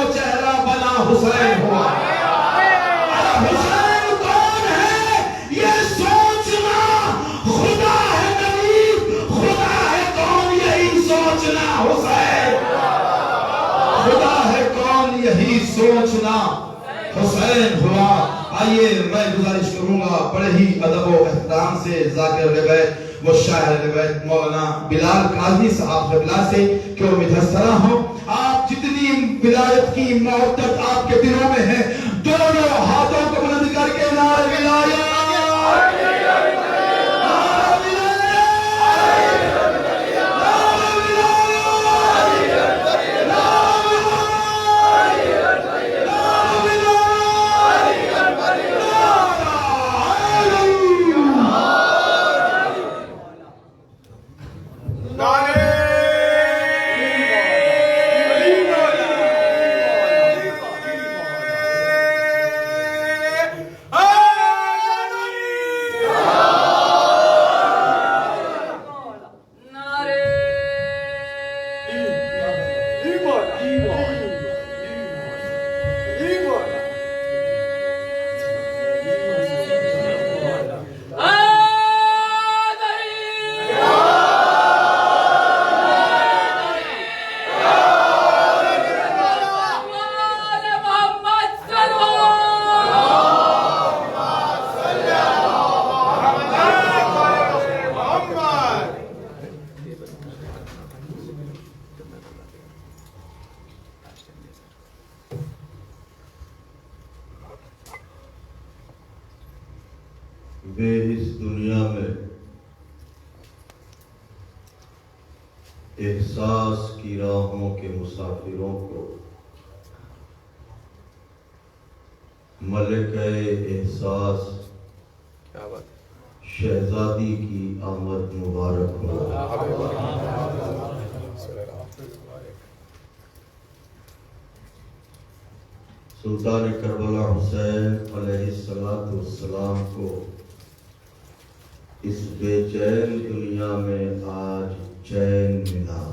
चेहरा बना हुसैन हुआ। हुसैन कौन है ये सोचना, खुदा है करीब, खुदा है कौन यही सोचना। हुसैन खुदा है कौन यही सोचना, हुसैन हुआ। आइए मैं गुजारिश करूंगा बड़े ही अदब व एहतराम से जाकिर रिवायत वो शायर रिवायत मौलाना बिलाल काजी साहब क़िबला से कि वो मुदस्सरा हो। आप जितनी विलायत की मोहब्बत आपके दिलों में है, दोनों हाथों को बुलंद करके नारे विलायत, वे इस दुनिया में एहसास की राहों के मुसाफिरों को मलिक एहसास शहजादी की आमद मुबारक हो। सुल्तान करबला हुसैन अलैहिस्सलाम को इस बेचैन दुनिया में आज चैन मिला।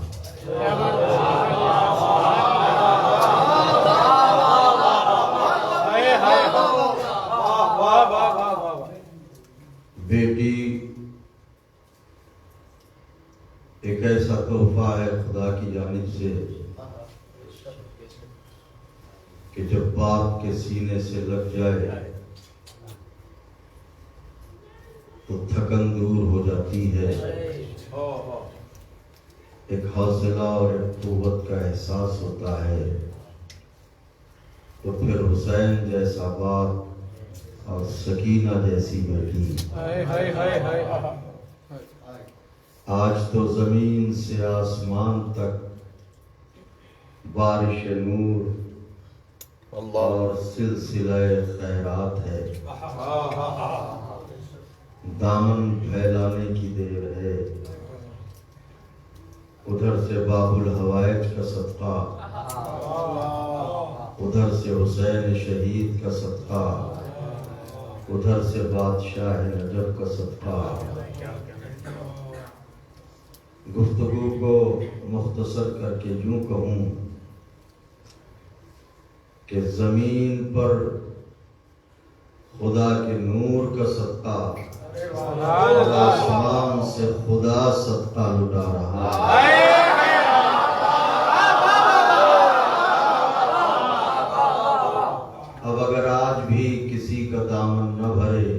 बेटी एक ऐसा तोहफा है खुदा की जानिब से कि जब बाप के सीने से लग जाए तो थकन दूर हो जाती है, एक हौसला और एक कुव्वत का एहसास होता है। तो फिर हुसैन जैसा बाप और सकीना जैसी बेटी। आज तो जमीन से आसमान तक बारिश नूर और सिलसिला खैरात है। दामन फैलाने की देर है। उधर से बाबुल हवाइज का सदका, उधर से हुसैन शहीद का सदका, उधर से बादशाह नजब का सदका। गुफ्तगू को मुख्तसर करके यूं कहूं कि जमीन पर खुदा के नूर का सदका, आसमान से खुदा सदका लुटा रहा है। अब अगर आज भी किसी का दामन न भरे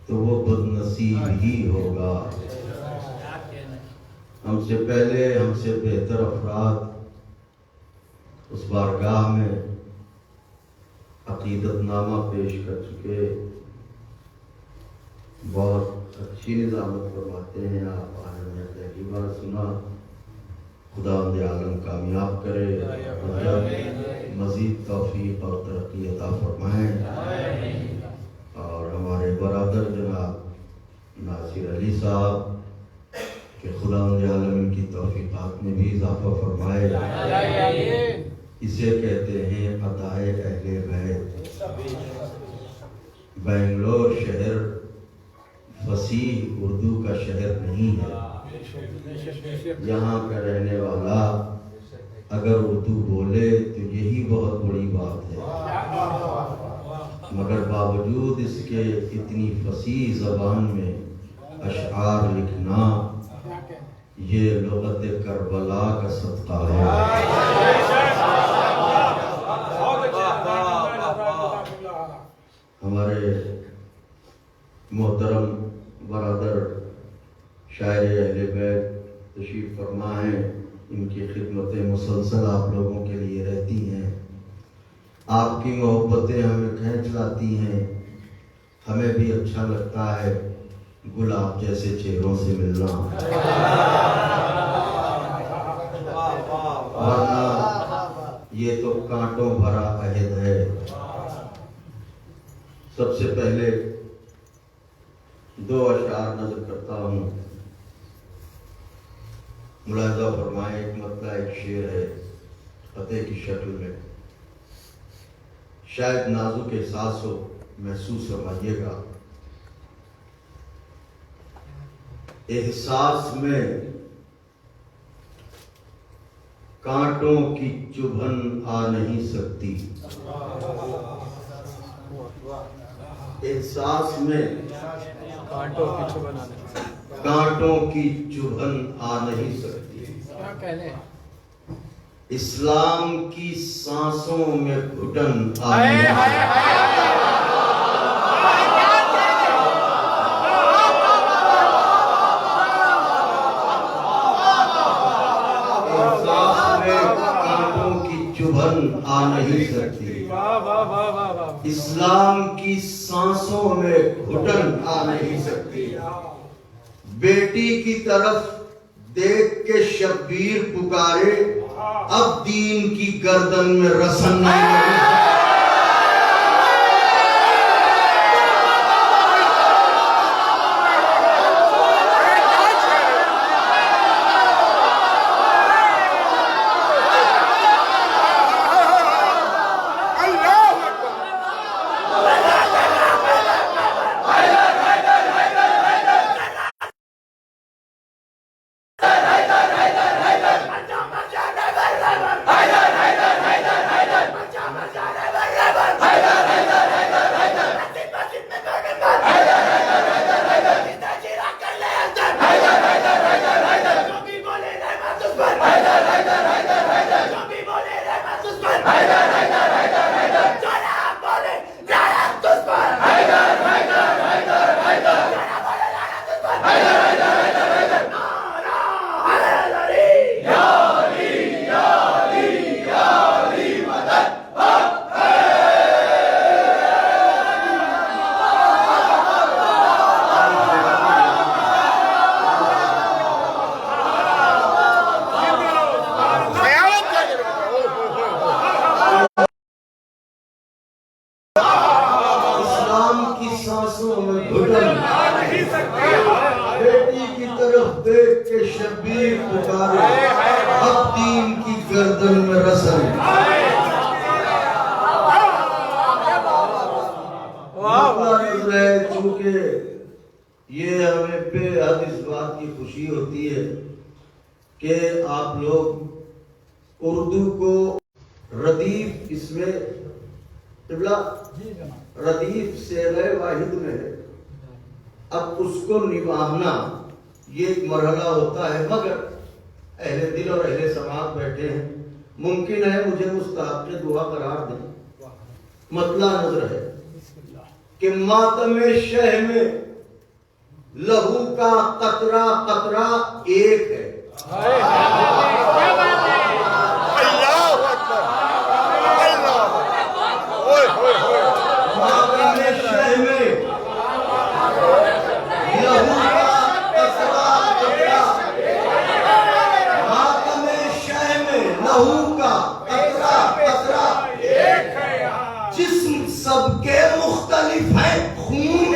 तो वो बदनसीब ही होगा। हमसे पहले हमसे बेहतर अफराद उस बारगाह में अकीदतनामा पेश कर चुके, बहुत अच्छी निज़ामत फरमाते हैं। आप आने पहली बार सुना। खुदा आलम कामयाब करे, मज़ीद तौफीक और तरक्की अता फरमाएं। और हमारे बरादर जनाब नासिर अली साहब के खुदा आलम की तौफीक़ात में भी इजाफा फरमाए। इसे कहते हैं अताए अहले बैत। बेंगलोर शहर फसीह उर्दू का शहर नहीं है। यहाँ का रहने वाला अगर उर्दू बोले तो बावजूद इसके इतनी फसीह ज़बान में अशआर लिखना, ये लुग़त करबला का सदका है। हमारे मोहतरम बरादर शायर अहले बैत तशरीफ़ फरमा हैं, इनकी खिदमतें मुसलसल आप लोगों के लिए रहती हैं। आपकी मोहब्बतें हमें खींच लाती हैं, हमें भी अच्छा लगता है गुलाब जैसे चेहरों से मिलना। वरना ये तो कांटों भरा अहद है। सबसे पहले दो अशार नज़र करता हूँ। मुलाहिज़ा फरमाए, एक मतला एक शेर है फतेह की शक्ल में, शायद नाजुक एहसास हो, महसूस फरमाइएगा। एहसास में कांटों की चुभन आ नहीं सकती, एहसास में कांटों की चुभन आ नहीं सकती। क्या कहने इस्लाम की सांसों में घुटन आ नहीं सकती। चुभन आ नहीं सकती, इस्लाम की सांसों में घुटन आ नहीं सकती। बेटी की तरफ देख के शब्बीर पुकारे, अब दीन की गर्दन में रसन नहीं। बेटी की तरफ देख के शब्बीर पुकारे, अब दीन की गर्दन में रसन। चूंकि ये हमें बेहद इस बात की खुशी होती है कि आप लोग उर्दू को रदीफ, इसमें रदीफ सेग़े वाहिद में है, अब उसको निभाना ये एक मरहला होता है। मगर अहले दिल और अहले समाज बैठे हैं, मुमकिन है मुझे मुस्ताहक़ दुआ करार दें। मतला नजर है कि मातमे शह में लहू का कतरा कतरा एक है। मातमे शह में लहू का कतरा कतरा, मातमे शह में लहू का कतरा कतरा एक है। जिस्म सबके मुख्तलिफ है, खून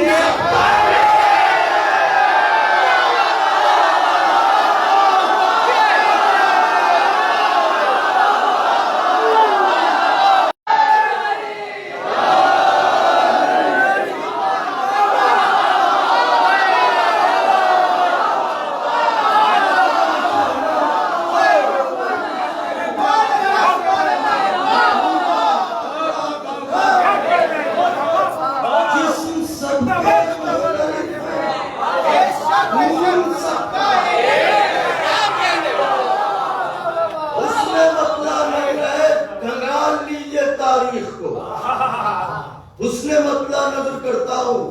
नजर करता हूं,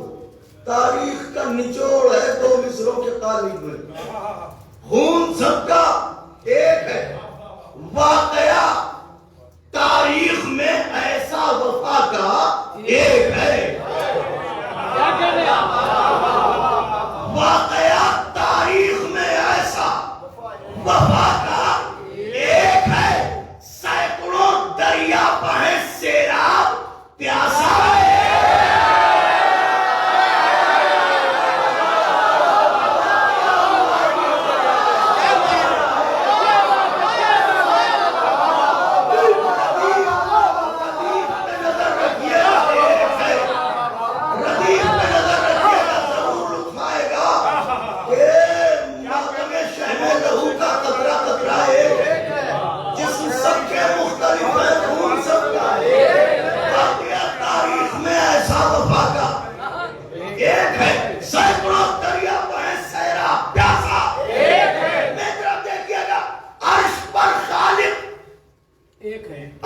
तारीख का निचोड़ है 2 मिसरों के तालीब में। खून सबका एक है, वाकया तारीख में ऐसा वफा का एक है। वाकया तारीख में ऐसा वफा का एक है। सैकड़ों दरिया बहे सैराब प्यासा है।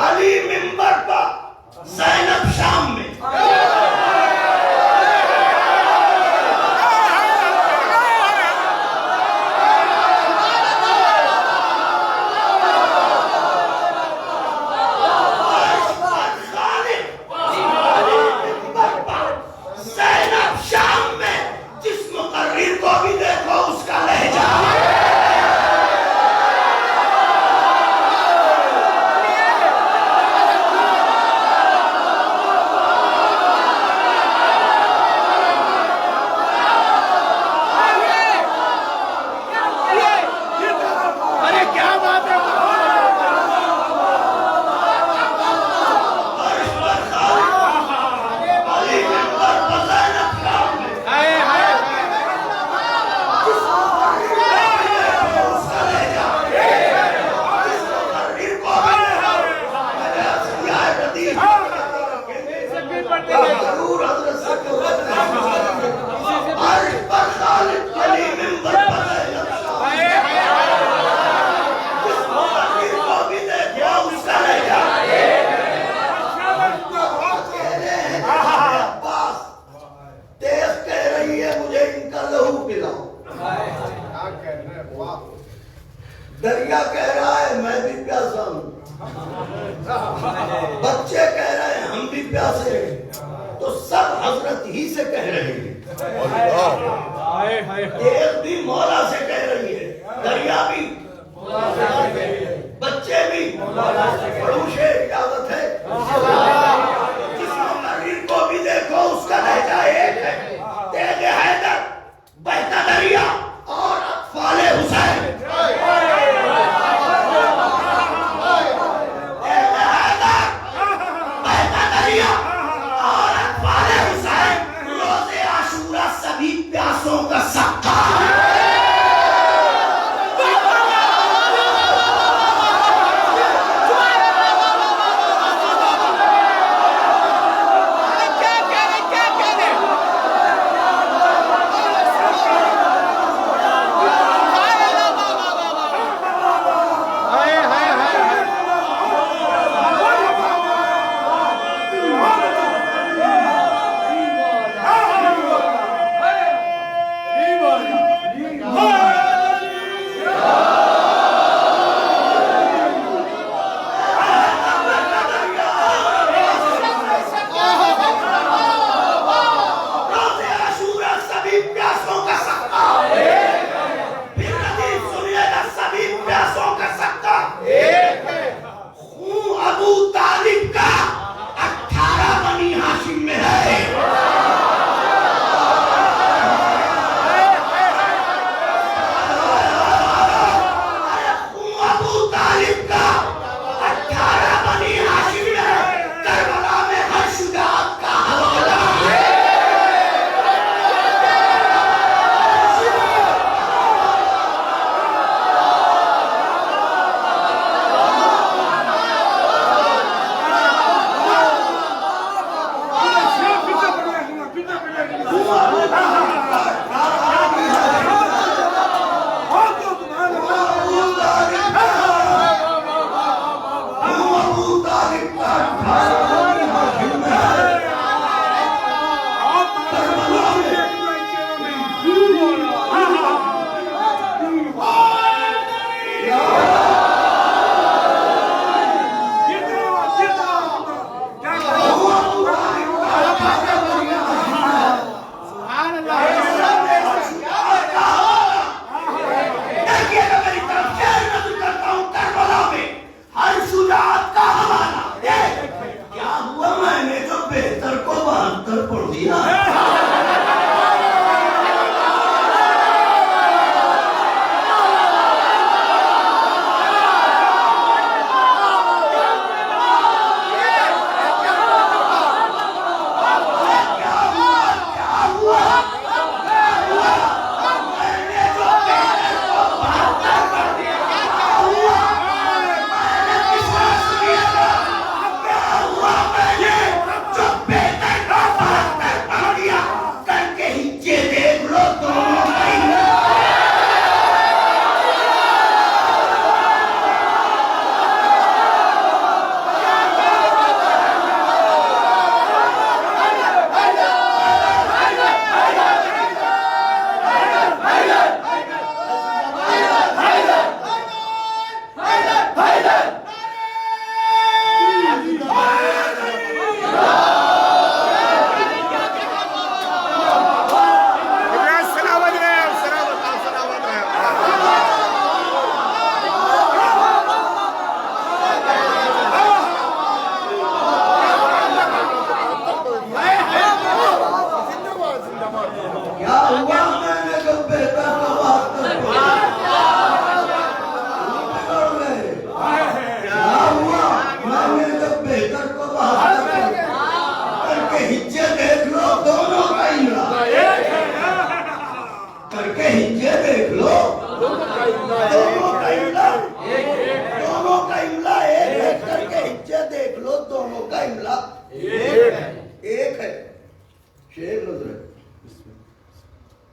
अली मिंबर पर, ज़ैनब शाम में। ज़ैनब शाम में, जिस मुकर्रिर को भी देखो उसका लहजा दरिया कह रहा है मैं भी प्यासा हूं, बच्चे कह रहे हैं हम भी प्यासे हैं, तो सब हजरत ही से कह रहे हैं। देश भी मौला से कह रही है, दरिया भी, बच्चे भी, फरूशे इजाजत है। जिस मुकर्रिर को भी देखो उसका लहजा एक है। तेज हैदर, बहता दरिया और अत्फाले हुसैन। सभी प्यासों का सत्ता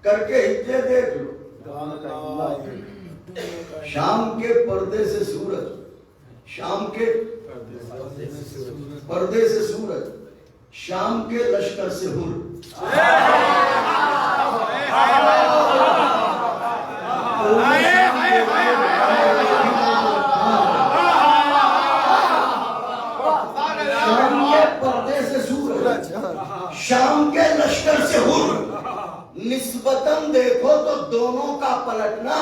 करके हिज्जे देख लो। शाम के पर्दे से सूरज, शाम के पर्दे से सूरज, शाम के लश्कर से हुर। शाम के पर्दे से सूरज, शाम के लश्कर से हुर। निस्बतन देखो तो दोनों का पलटना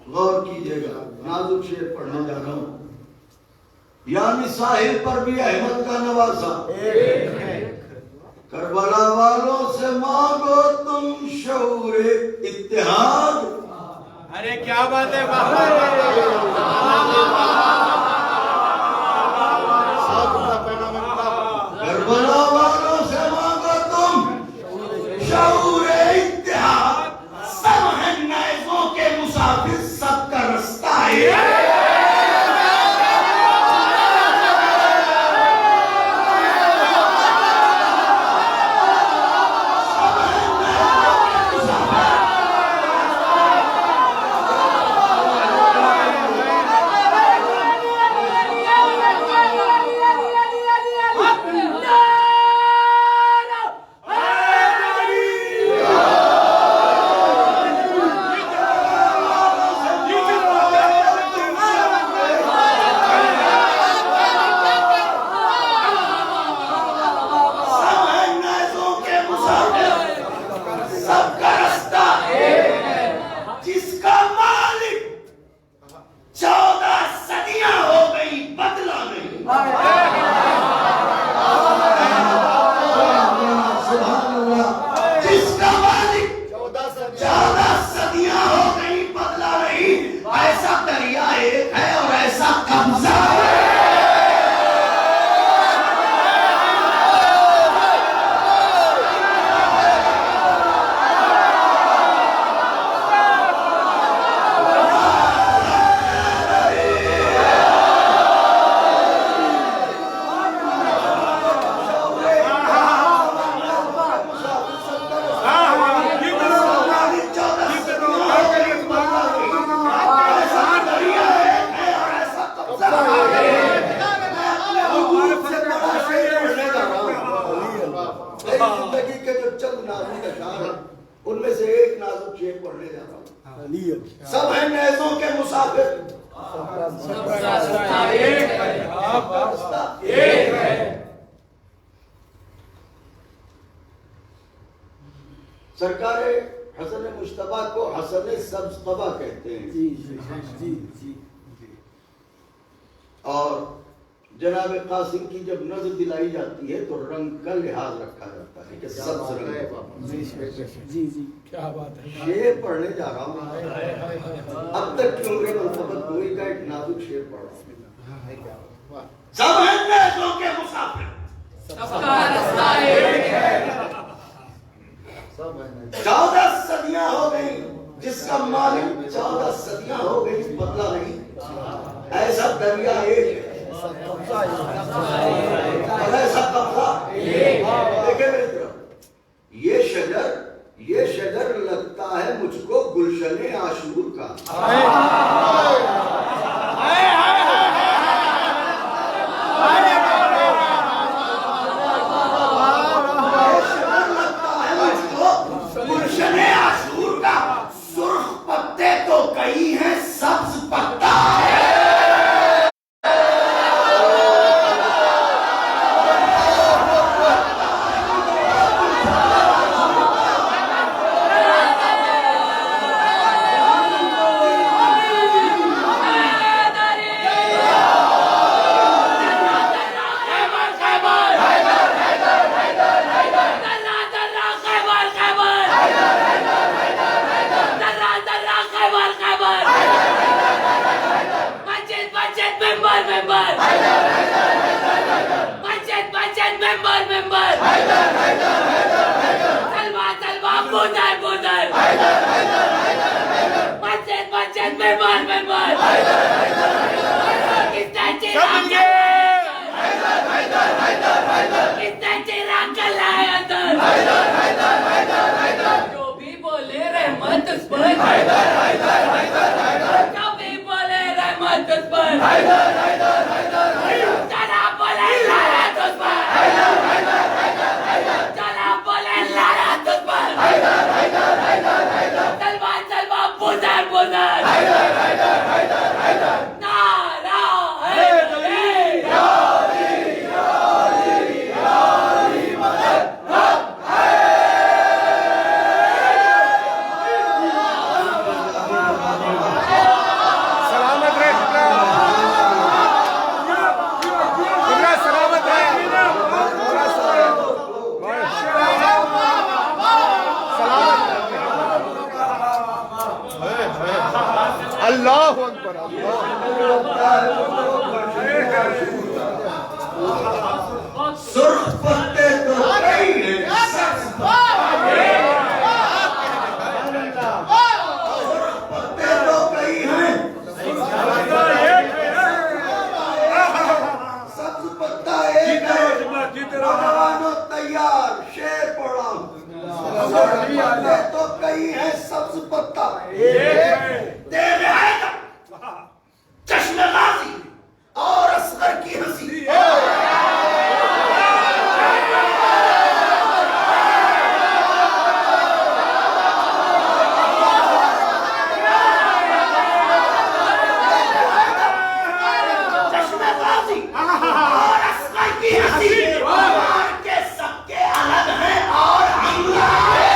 गौर कीजिएगा, नाजुक शेर पढ़ने जा रहा हूं। यानी साहिल पर भी अहमद का नवासा। करबला वालों से मांगो तुम शऊरे इत्तेहाद। अरे क्या बात है बाबा। करबला वालों से मांगो तुम शऊरे इत्तेहाद। सब हैं नाइजों के मुसाफिर, सबका रास्ता है। नबी के जो चंद नाजुक अशार हैं उनमें से एक नाजुक शेर पढ़ने जा रहा हूँ। सब हैं नेज़ों के मुसाफिर, एक है। सरकार हसन मुश्तबा को हसन सब्ज़तबा कहते हैं। और जनाब कासिम की जब नजर दिलाई जाती है तो रंग का लिहाज रखा जाता है कि सब्ज रंग। क्या बात है। शेर पढ़ने जा रहा हूँ। अब तक की उम्र मुल्तबत हुई का एक नाजुक शेर पढ़ रहा हूँ। सब हैं नेज़ों के मुसाफिर, सबका रास्ता एक है। 14 सदियां हो गई, जिसका मालिक 14 सदियां हो गई बदला नहीं। ऐसा दरिया एक है, ऐसा कब्जा देखे मेरी तरफ। ये शजर लगता है मुझको गुलशने आशूर का। गुलशने आशूर का सुर्ख पत्ते तो कई हैं, सब्ज पत्ता है। जो भी बोले रहमत उस पर, जो भी बोले रहमत उस पर, चला बोले लानत उस पर, चला बोले लानत उस पर, तलवार तलवार बुज़र बुज़र, नारा है अल्लाहु अकबर। सुर्ख पत्ते तो कई हैं, सब्ज पत्ते तो कई हैं, सब्ज पत्ता एक है। नौजवानों तैयार, शेर पढ़ा हूं। सुर्ख पत्ते तो कई हैं, सब्ज पत्ता देव आएगा चश्मे गाजी और असगर की हंसी। चश्मे गाजी और असगर की हंसी के सबके अलग हैं और हमला है।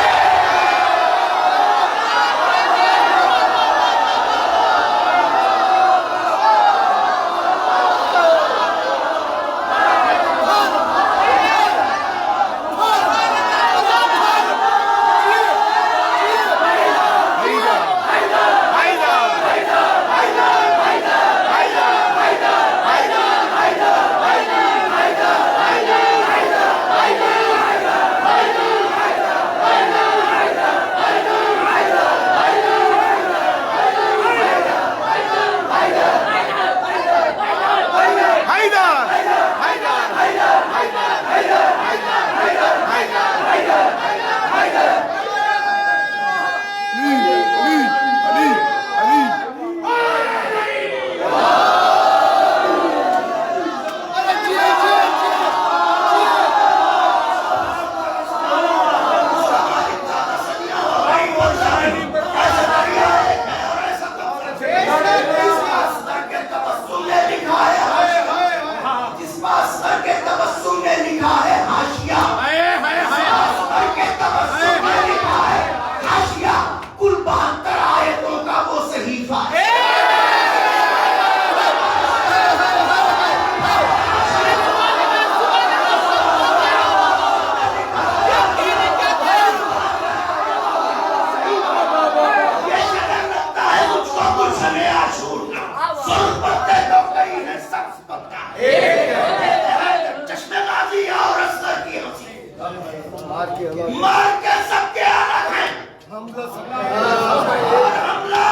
मार के सबके अलग हैं और हमला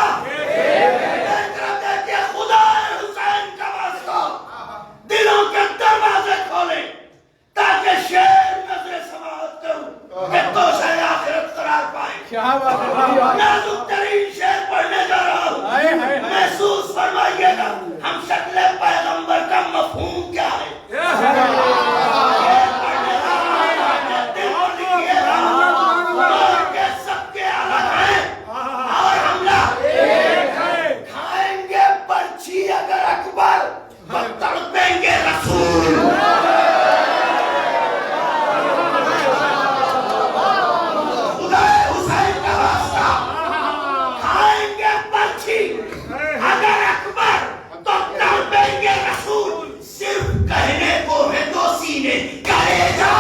देखिए खुदा हुसैन का वास्ता दिलों के दरवाजे खोले ताकि शेर नजर समाअत करूं कि तो शायद आखिरत करार पाए। क्या बात है, नाजुक तरीन शेर पढ़ने जा रहा हूं, महसूस फरमाइएगा हम शक्ल पैगंबर का मफहूम क्या है। सबके अलग हैं और हमला खाएंगे पर्ची अगर अकबर तो तड़पेंगे रसूल। खुदा हुसैन का वास्ता खाएंगे पर्ची अगर अकबर तो तड़पेंगे रसूल। सिर्फ कहने को है दो सीने कलेजा।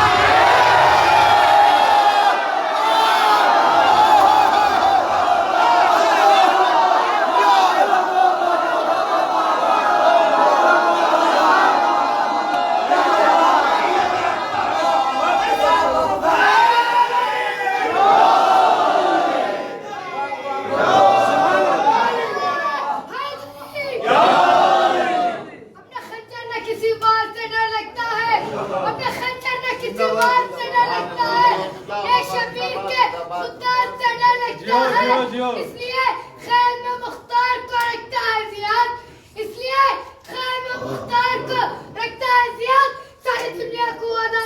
इसलिए खैर में मुख्तार को रखता है जियाद, इसलिए खैर में मुख्तार को रखता है जियाद। सारी दुनिया को अदा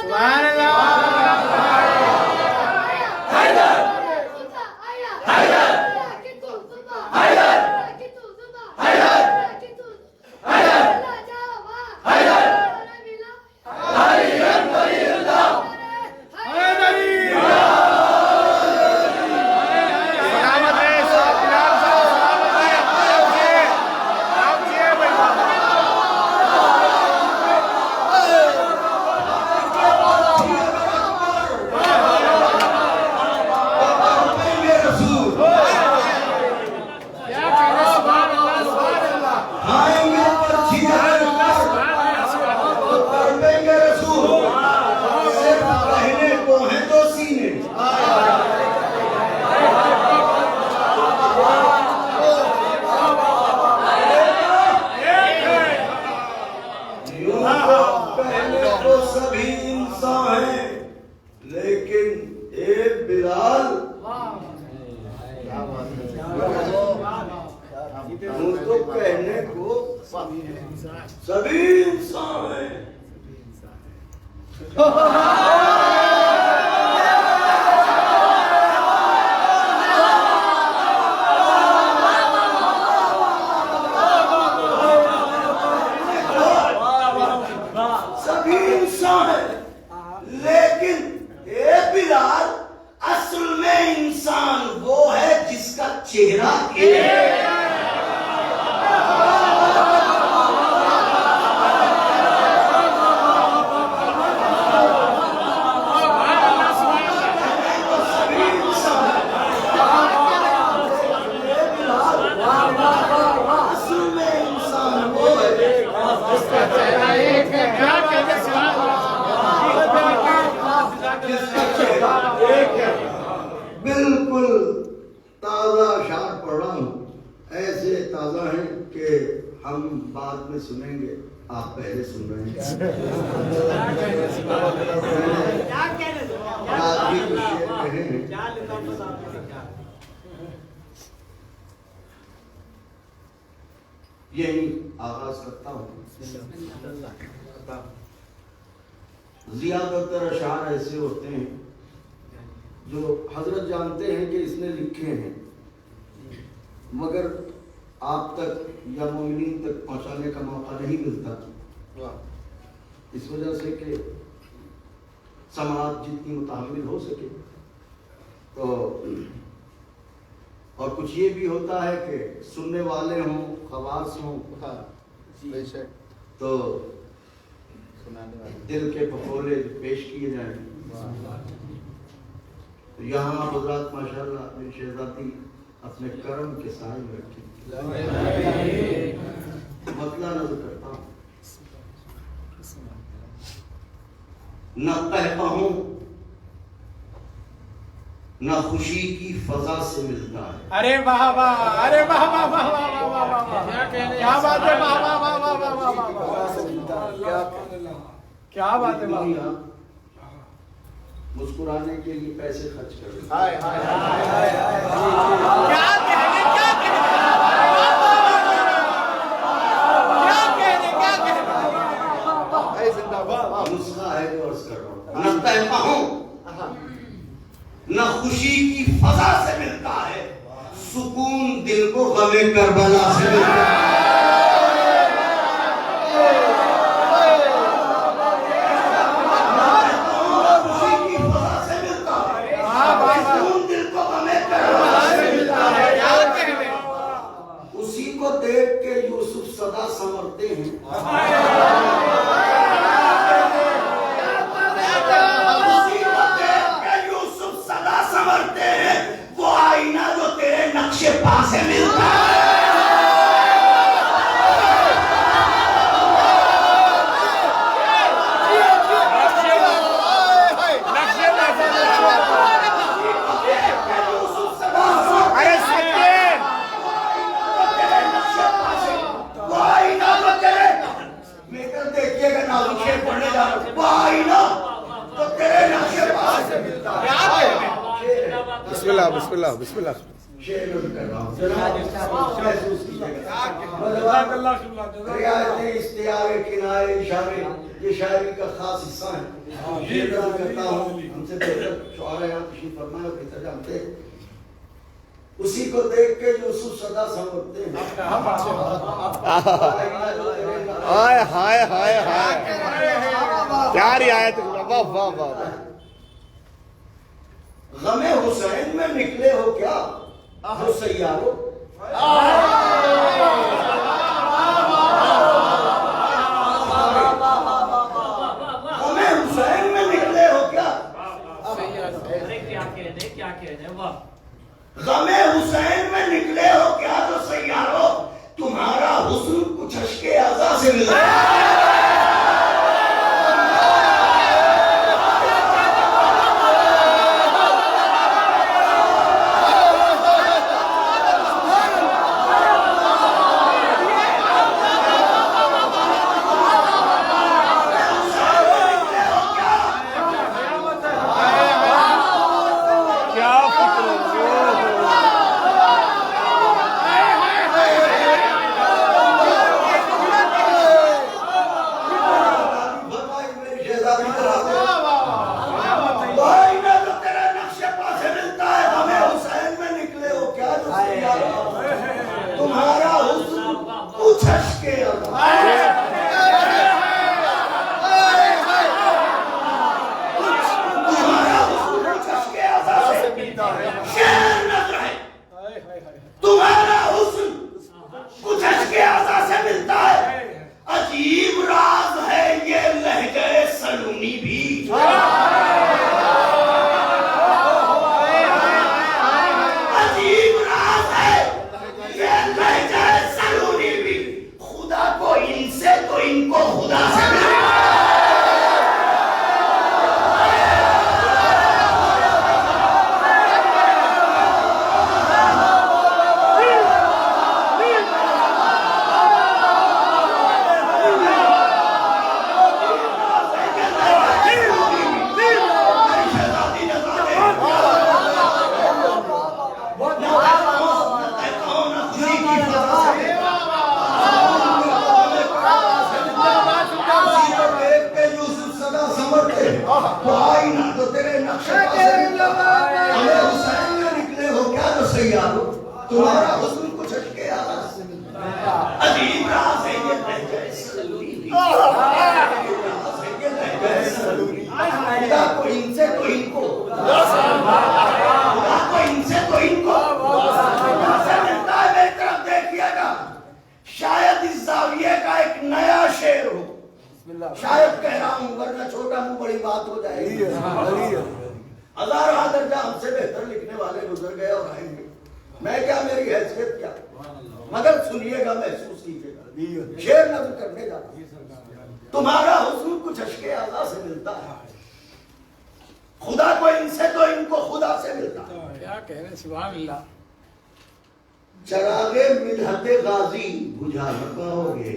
सभी इंसान हैं। सभी इंसान हैं, लेकिन ए बिलाल असल में इंसान वो है जिसका चेहरा एक। बिल्कुल ताजा शार पढ़ रहा हूँ, ऐसे ताजा हैं कि हम बाद में सुनेंगे, आप पहले सुन रहे हैं। आप भी कुछ कहे हैं। यही आगाज करता हूँ। ज्यादातर अशार ऐसे होते हैं जो हजरत जानते हैं कि इसने लिखे हैं, मगर आप तक या मोमिनीन तक पहुंचाने का मौका नहीं मिलता। इस वजह से कि समाज जितनी मुताहमिल हो सके तो, और कुछ ये भी होता है कि सुनने वाले हों, खवास हों, तो दिल के पकोड़े पेश किए जाएं। तो यहाँ हज़रात माशाअल्लाह अपनी शहजादी अपने कर्म के साए में रखी। मतला नजर करता हूँ, न तह कहूँ न खुशी की फजा से मिलता है। अरे वाह वाह, अरे वाह वाह वाह वाह वाह वाह वाह वाह, क्या बात है, वाह वाह वाह वाह वाह वाह वाह, क्या बात है, वाह। मुस्कुराने के लिए पैसे खर्च कर रहे हाय हाय हाय हाय, क्या कहने, क्या कहने, क्या कहने, जिंदाबाद। नुस्खा है जो अर्ज कर रहा हूं, न तहफा हूं न खुशी की फजा से मिलता है, सुकून दिल को गमे करबला से मिलता है। उसी को देख के यूसुफ सदा संवरते हैं। उसी को देख के यूसुफ सदा संवरते हैं, वो आईना जो तेरे नक्शे पा से मिलता है। बिस्मिल्लाह बिस्मिल्लाह बिस्मिल्लाह। शेर कर रहा हूं, महसूस कीजिएगा। रियायतें, इस्तियारे, किनारे, इशारे, ये शायरी का खास हिस्सा है। शेर करता हूं, हमसे बेहतर शुआरा यहाँ तशरीफ फरमा है, बेहतर जानते हैं। उसी को देख के यूसुफ सदा संवरते हैं। हाय हाय हाय हाय, क्या रियायत, वाह वाह वाह। गमे हुसैन में निकले हो क्या हो सैयारो, गमे हुसैन में निकले हो क्या, क्या कह दे, वाह। गमे हुसैन में निकले हो क्या तो सैयारो, तुम्हारा हुस्न कुछ अश्के आज़ा से मिला है। तुम्हारा हुस्न कुछ अश्के आज़ा से मिलता है, अजीब राज है ये लहजे सलूनी भी। अजीब राज है ये लहजे सलूनी भी, खुदा को इनसे तो इनको खुदा से मिलता है। तुम्हारा हुस्न कुछ अटके अजीब राज है ये लहजा सलूनी भी। खुदा को इनसे तो इनको, खुदा को इनसे तो इनको से मिलता है। मेरी तरफ देखिएगा, शायद इस जाविये का एक नया शेर हो, शायद कह रहा हूं, वरना छोटा मुंह बड़ी बात हो जाएगी। हजारों दर्जा हमसे बेहतर लिखने वाले गुजर गए और आएंगे, मैं क्या, मेरी हैसियत क्या, मगर सुनिएगा, महसूस कीजिएगा। शेर नज़्म करने जाता, तुम्हारा हुस्न कुछ अश्के आज़ा से मिलता है, खुदा को इनसे तो इनको खुदा से मिलता है। कह रहे सुभान अल्लाह। चरागे मिलहते गाजी बुझा न पाओगे।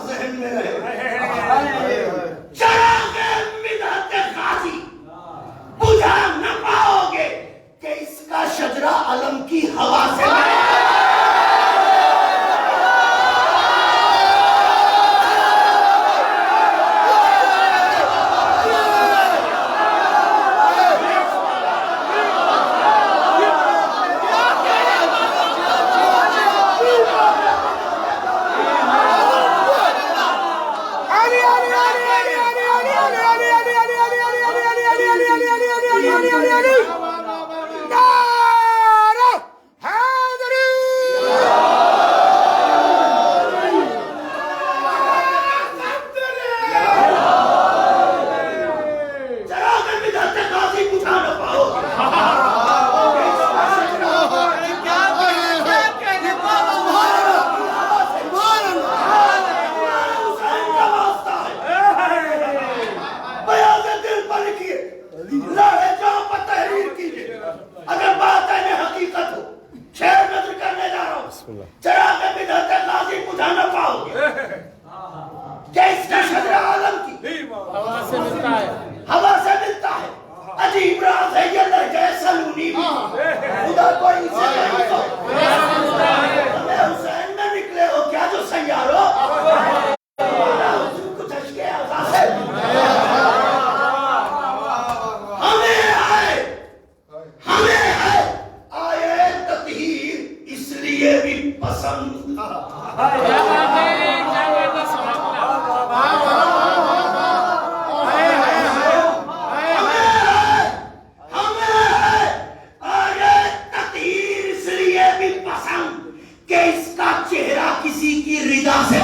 जहन में रहे। चरागे मिलहते गाजी बुझा न पाओगे कि इसका शजरा अलम की हवा से हवा से मिलता है। अजीब राज है ये लहजा सलूनी भी। खुदा कोई इसे नहीं तो। हमें हुसैन में निकले हो क्या जो सैयारो? कुछ अशके आज़ा से हमें है आए तत्हीर इसलिए भी पसंद। किसी की रिदा से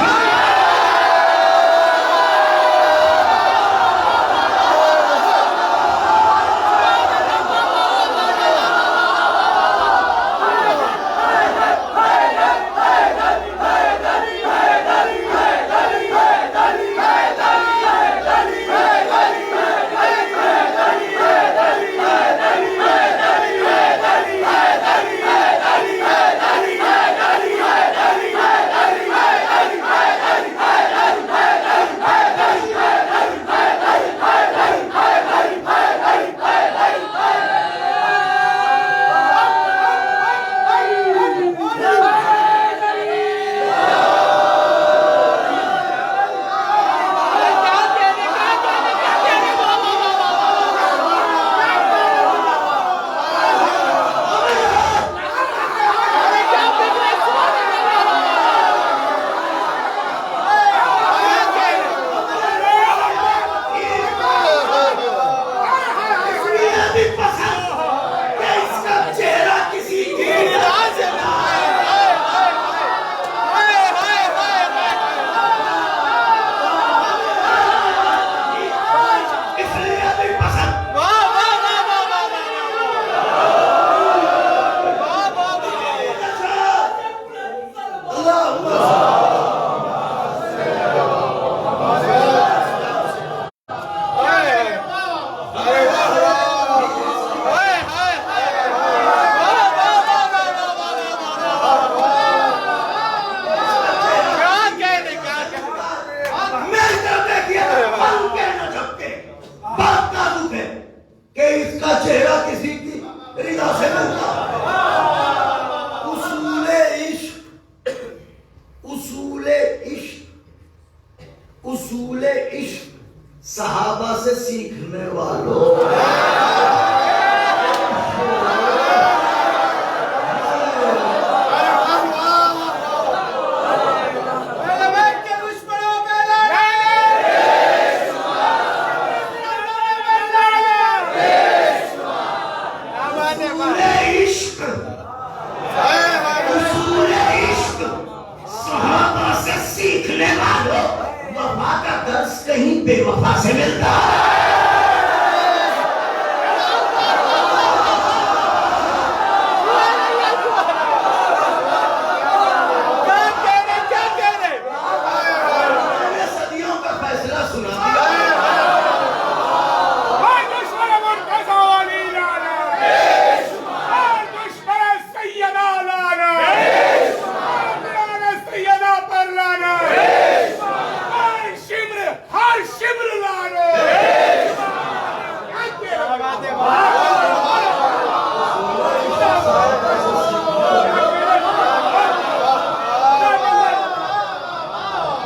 उसूल इश्क सहाबा से सीखने वालों वफा का दर्स कहीं बेवफा से मिलता है।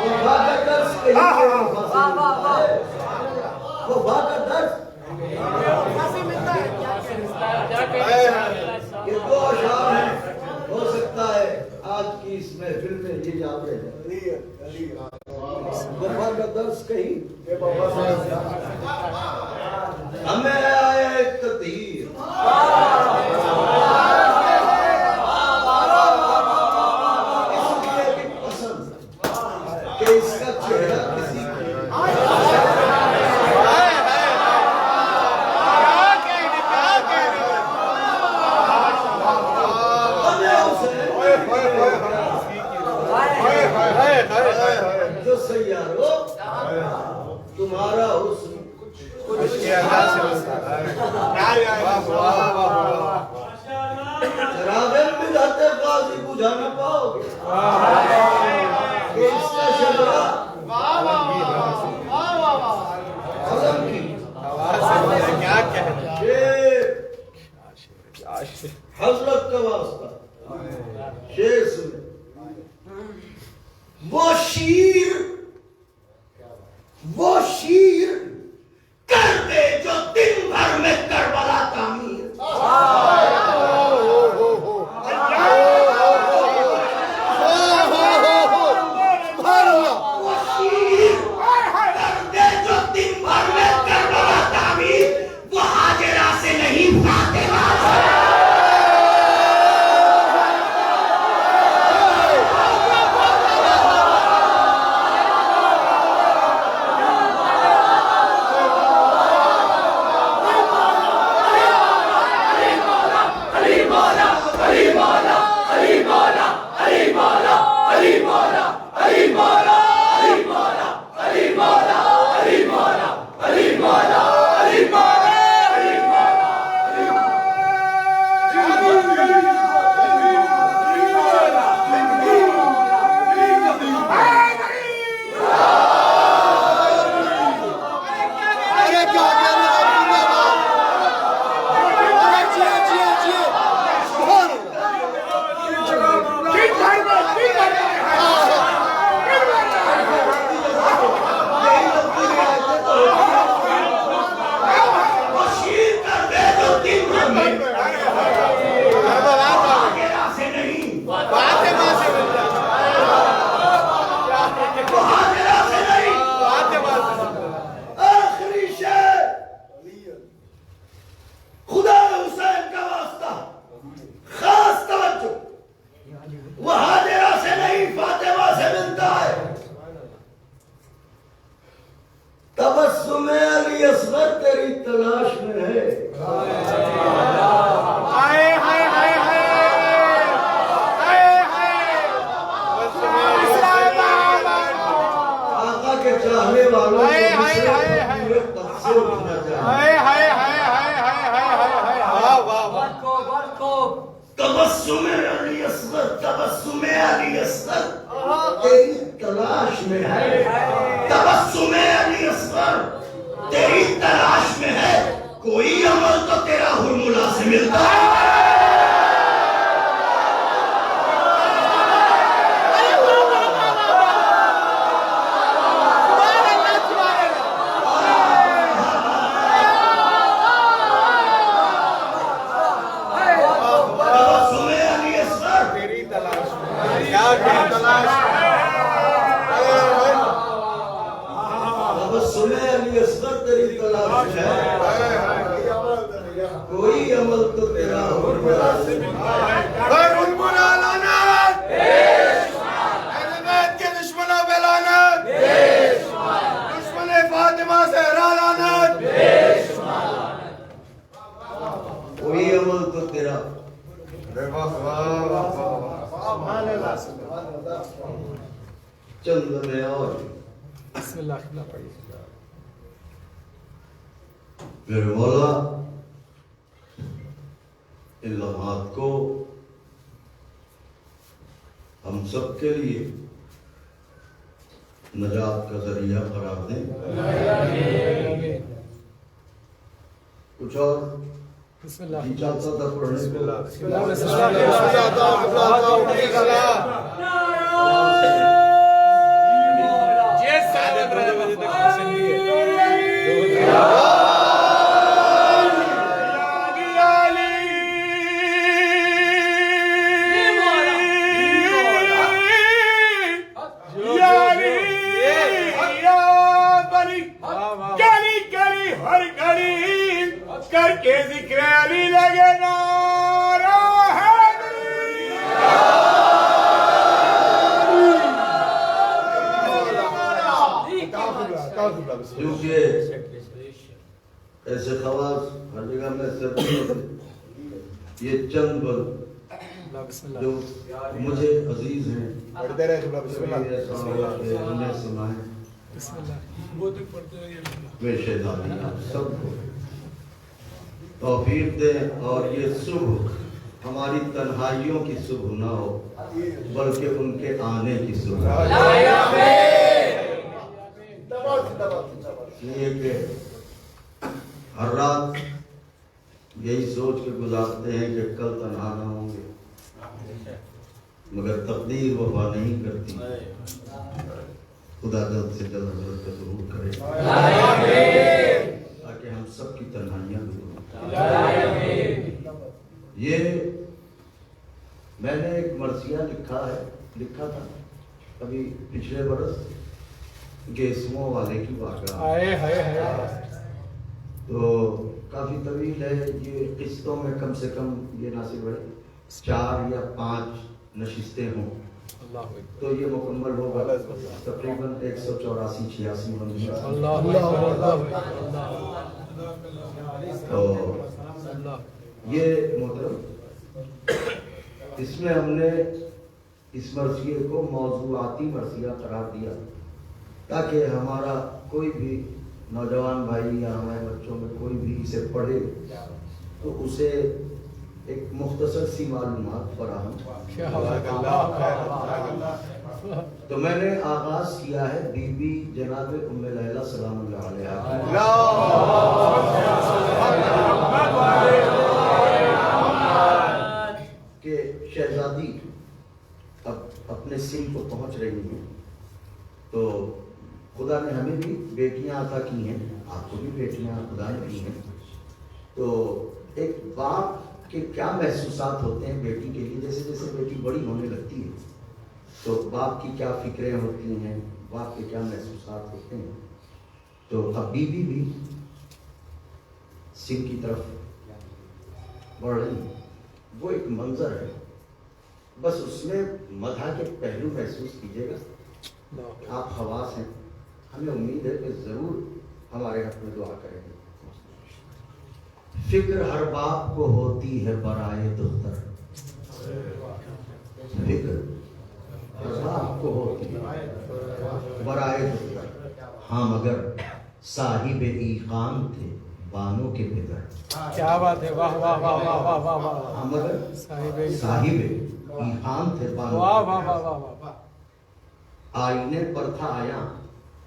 वफा का दर्श कहीं पे वफा से मिलता है। वफा का दर्श ये दो अशार हैं, हो सकता है आज की इस महफिल में ये याद रह जाए। वफा का दर्श कहीं हमें आया एक तदहीर, इसलिए भी पसंद कि इसका चेहरा किसी जो सैयारो तुम्हारा हुस्न रागन में जाते बाजी बुझा न पाओगे कि इसका शजरा आलम की हजरत का वास्ता शेर सुने वो शीर कर दे जो दिन भर में करबला तामीर। वो शीर कर दे जो दिन भर में करबला तामीर, वो हाजिरा से नहीं फातिमा से। तबस्सुमे अली असगर तेरी तलाश में है। हाय हाय हाय हाय आका के चाहने वालों को पूरे तब से उठना चाहिए। तबस्सुमे अली असगर तेरी तलाश में है। तबस्सुमे अली असगर तेरी तलाश में है। कोई अमल तो तेरा हुरमुला से मिलता है। कोई अमल तो तेरा हुरमुला से मिलता है। के दुश्मनों पे लानत, दुश्मन फातिमा से लानत। कोई अमल तो तेरा चंद में और मेरे मौला इन लम्हात को हम सब के लिए नजात का जरिया करार दें। कुछ और जी चाहता था पढ़ने को। बजे तक सुन लिए करके जिक्र अली लगे नारा क्योंकि ऐसे खवास हर जगह में सर्दी होती, ये चंद बल जो मुझे अजीज हैं हमने सुना है वे शहजादियाँ सबको तौफीक दे और ये सुबह हमारी तन्हाइयों की सुबह ना हो बल्कि उनके आने की सुबह। इसलिए कि हर रात यही सोच के गुजारते हैं कि कल तन्हा ना होंगे, मगर तकदीर वफा नहीं करती। खुदा जल्द से जल्द हजरत का ज़रूर करे ताकि हम सब की तन्हाइयाँ दूर हों। ये मैंने एक मरसिया लिखा था अभी पिछले बरस गेसुओं वाले की वाक़या, तो काफ़ी तवील है ये, किस्तों में कम से कम ये नासिब है 4 या 5 नशिस्तें हों तो ये मुकम्मल होगा तकरीबन 184-86 बंदी। तो ये मोहतरम इसमें हमने इस मरसिए को मौजूआती मरसिया करार दिया ताकि हमारा कोई भी नौजवान भाई या हमारे बच्चों में कोई भी इसे पढ़े तो उसे एक मुख्तसर सी मालूमात फराहम। तो मैंने आगाज किया है बीबी जनाब उम्मे लैला सलामुल्लाह अलैहा के शहजादी अब अपने सिम को पहुंच रही हैं, तो खुदा ने हमें भी बेटियां अता की हैं, आपको भी बेटियां खुदा ने दी हैं। तो एक बाप के क्या महसूसात होते हैं बेटी के लिए, जैसे जैसे बेटी बड़ी होने लगती है तो बाप की क्या फिक्रें होती हैं, बाप के क्या महसूसात होते हैं। तो अब बीबी भी सिंह की तरफ बढ़ रही, वो एक मंजर है, बस उसमें मधा के पहलू महसूस कीजिएगा। आप खवास हैं, हमें उम्मीद है कि जरूर हमारे हक में दुआ करेंगे। फिक्र हर बाप को होती है बराए दुख्तर, फिक्र हर बाप को होती है बराए दुख्तर, हाँ मगर साहिब ईकाम थे बानों के पितर। क्या बात है, वाह वाह वाह वाह वाह वाह वाह। हाँ मगर साहिब ईकाम थे बानों, वाह वाह वाह वाह वाह। आईने पर था आया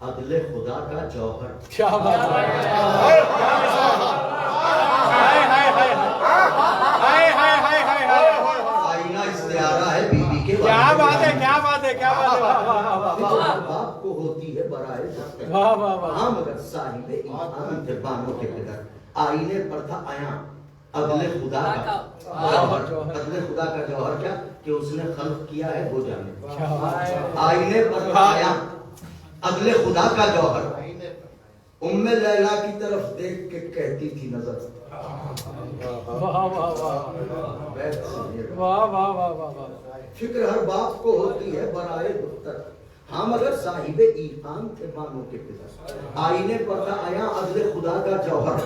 अदले खुदा का जौहर। क्या बात है, आईना इस्तिआरा है बीबी के, क्या बात है, क्या बात है, क्या बात है, वाह वाह वाह वाह। बाप को होती है बराए दुख्तर, वाह वाह वाह। हाँ मगर साहिब ईकाम थे बानों के पितर। आईने पर था आया अदले खुदा का जौहर। अदले खुदा का जौहर क्या कि उसने खल्क किया है वो जाने। आईने पर था आया अदले खुदा का जौहर, उम्मे लैला की तरफ देख के कहती थी नजर। वाह वाह वाह वाह वाह वाह वाह। फिक्र हर बाप को होती है बराए दुख्तर, हाँ मगर साहिबे ईकान थे बानों के पिता। आईने पर था आया अदले खुदा का जौहर,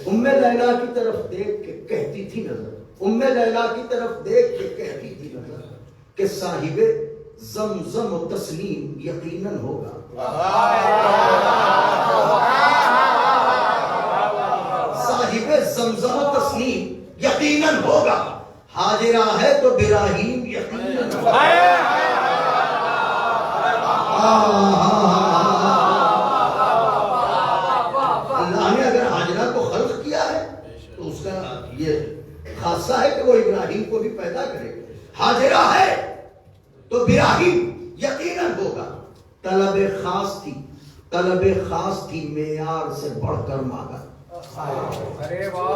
उम्मे लैला की तरफ देख के कहती थी नजर, उम्मे लैला की तरफ देख के कहती थी नजर कि साहिबे ज़मज़म व तस्लीम यकीनन होगा। साहिबे ज़मज़म व तस्लीम यकीनन होगा, हाजिरा है तो बिराहीम यकीनन होगा। अल्लाह ने अगर हाजिरा को खल्क किया है तो उसका ये खासा है कि वो इब्राहिम को भी पैदा करे। हाजिरा है तो बिराहीम यकीनन होगा। तलब खास थी तलब खास की मेयार से बढ़कर मांगा। अरे वाह,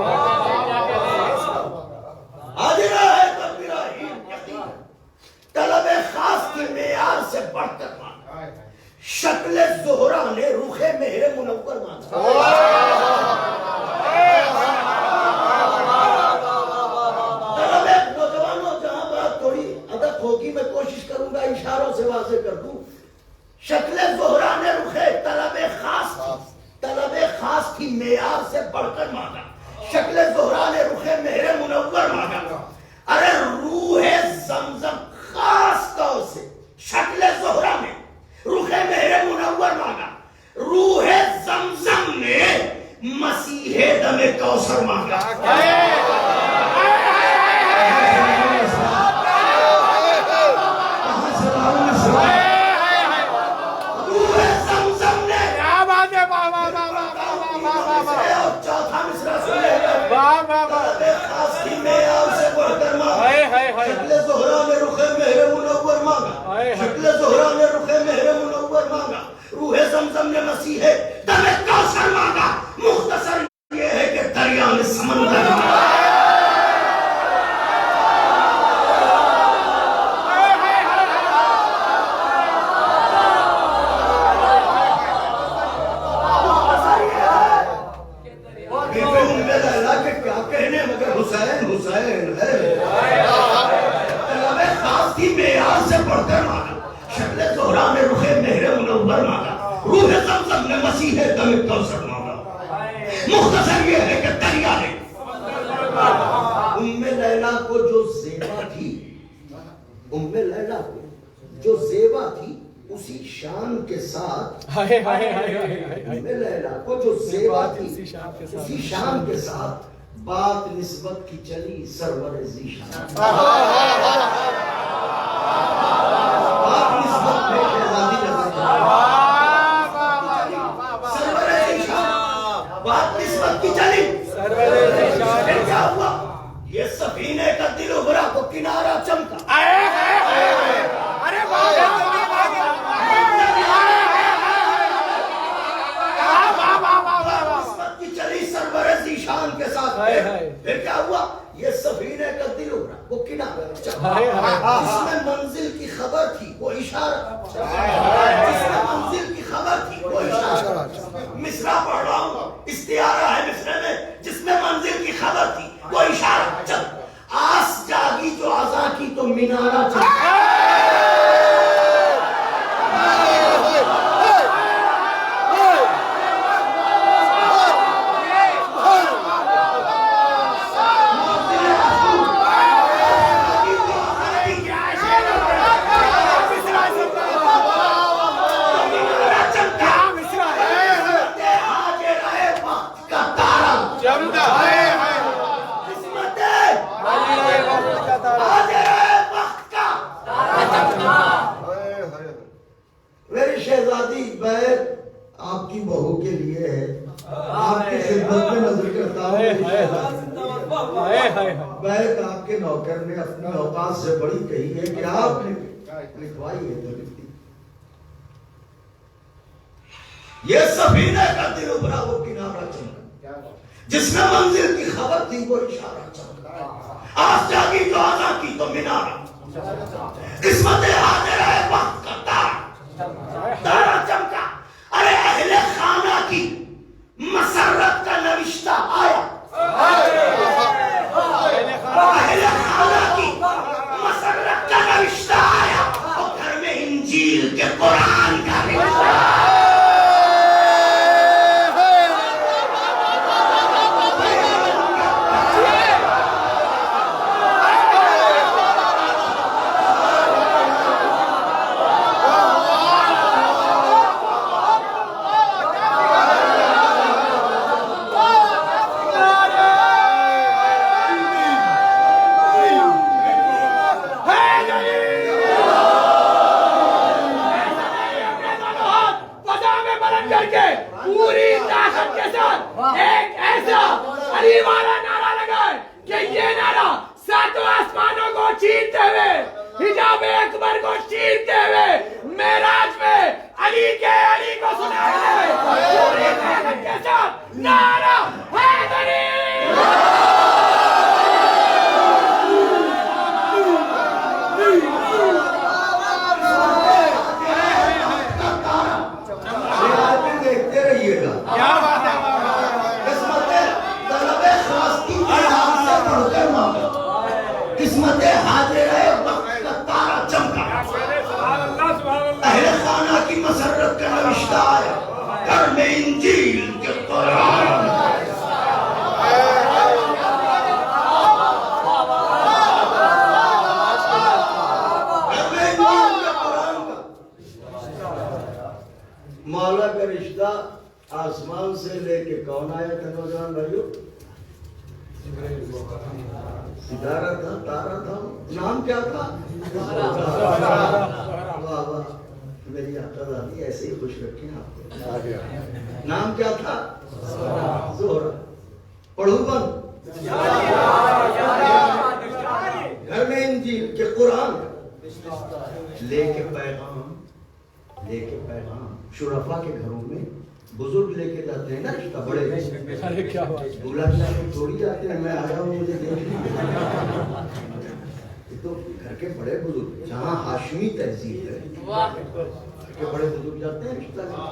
हाजिरा है तकबीरा ही यकीन, तलब खास की मेयार से बढ़कर मांगा। शक्ल ज़ोहरा ने रुखे मेहरे मुनव्वर मांगा। तलब नौजवानों, जहां बात थोड़ी अदब होगी मैं कोशिश करूंगा इशारों से वाज़ेह कर दूं। शक्ल ज़ोहरा ने रुखे तलब खास की मेयार से बढ़कर मांगा। शक्ल ज़ोहरा ने रुखे मेहरे मुनव्वर मांगा। अरे रूह ज़मज़म खास तौर से शक्ल ज़ोहरा ने रुखे मेहरे मुनव्वर मांगा। रूह ज़मज़म ने मसीहे दमे कौसर मांगा। चौथा मिसरा सुन शक्ल ज़ोहरा ने रुखे मेहरे मुनव्वर मांगा। शक्ल ज़ोहरा ने रुखे मेहरे मुनव्वर मांगा। रूह ज़मज़म ने मसीहे दमे कौसर मांगा। मुख्तसर ये है कि दरिया में समंदर मांगा। क्या कहने मगर हुसैन हुसैन है। तलब खास की मेयार से बढ़कर मांगा। शक्ल ज़ोहरा ने रुखे मेहरे मुनव्वर मांगा। रूह ज़मज़म ने मसीहे दमे कौसर मांगा। मुख्तसर ये है कि दरिया ने उम्मे लैला को जो ज़ेबा थी, उम्मे लैला को जो ज़ेबा थी उसी शान के साथ, उम्मे लैला को जो ज़ेबा थी उसी शान के साथ बात निस्बत की चली सरवर ज़ीशान। बात निस्बत में शहज़ादी सरवर ज़ीशान, बात निस्बत की चली। फिर क्या हुआ? ये सफीने का दिल उभरा को किनारा चमका। अरे वाह, ज़ीशान के साथ। फिर क्या हुआ? ये सफीने का दिल उभरा वो किनारा चमका। जिसमें मंजिल की खबर थी वो इशारा, जिसमें मंजिल की खबर थी वो इशारा। मिसरा पढ़ रहा हूँ, इस्तियारा है मिसरे में। जिसमें मंजिल की खबर थी वो इशारा। चल आस जागी जो आज़ा की तो मीनारा चमका। मेरी शहजादी बैत आपकी बहू के लिए है। आपकी खिदमत में नजर करता हूँ। बैत आपके नौकर ने अपनी औकात से बड़ी कही है कि आपने लिखवाई है तो लिख दी। ये सफीने का दिल उभरा वो किनारा चमका। जिसमें मंजिल की खबर थी वो इशारा चमका। आस जागी तो आज़ा की तो मीनारा। किस्मत हाजिर है वक्त का तारा चमका। अरे अहले खाना की मसरत का नविश्ता आया। अहले खाना की मसरत का नविश्ता आया और घर में इंजील के कुरान का रिश्ता। पूरी ताकत के साथ एक ऐसा अली वाला नारा लगाए कि ये नारा सातों आसमानों को चीरते हुए, हिजाब अकबर को चीरते हुए मेराज में अली को को सुनाई दे पूरी ताकत के साथ नारा हैदरी। देखते रहिएगा। क्या बात है। किस्मतें तलबे ख़ासती के नाम से बढ़कर मांगा, किस्मतें हाजिर है वक्त का तारा चमका, अहले खाना की मसरत का रिश्ता आया घर में इंजील के कुरान। मौला का रिश्ता आसमान से लेके कौन आया था नौजवान भाइयों? सितारा था, तारा था, नाम क्या था? वाह वाह, मेरी आकाज़ादी ऐसे ही खुश रखें आपको। नाम क्या था? ज़ोहरा। पढ़ू बंद घर में इंजील के कुरान लेके पैगाम शुरफा के घरों में बुजुर्ग लेके जाते हैं ना रिश्ता, बड़े अरे क्या बात। दूल्हा थोड़ी जाते हैं, मैं आया हूँ मुझे देख तो घर के बड़े बुजुर्ग जहाँ हाशमी तहजीब है के बड़े बुजुर्ग जाते हैं रिश्ता लेके।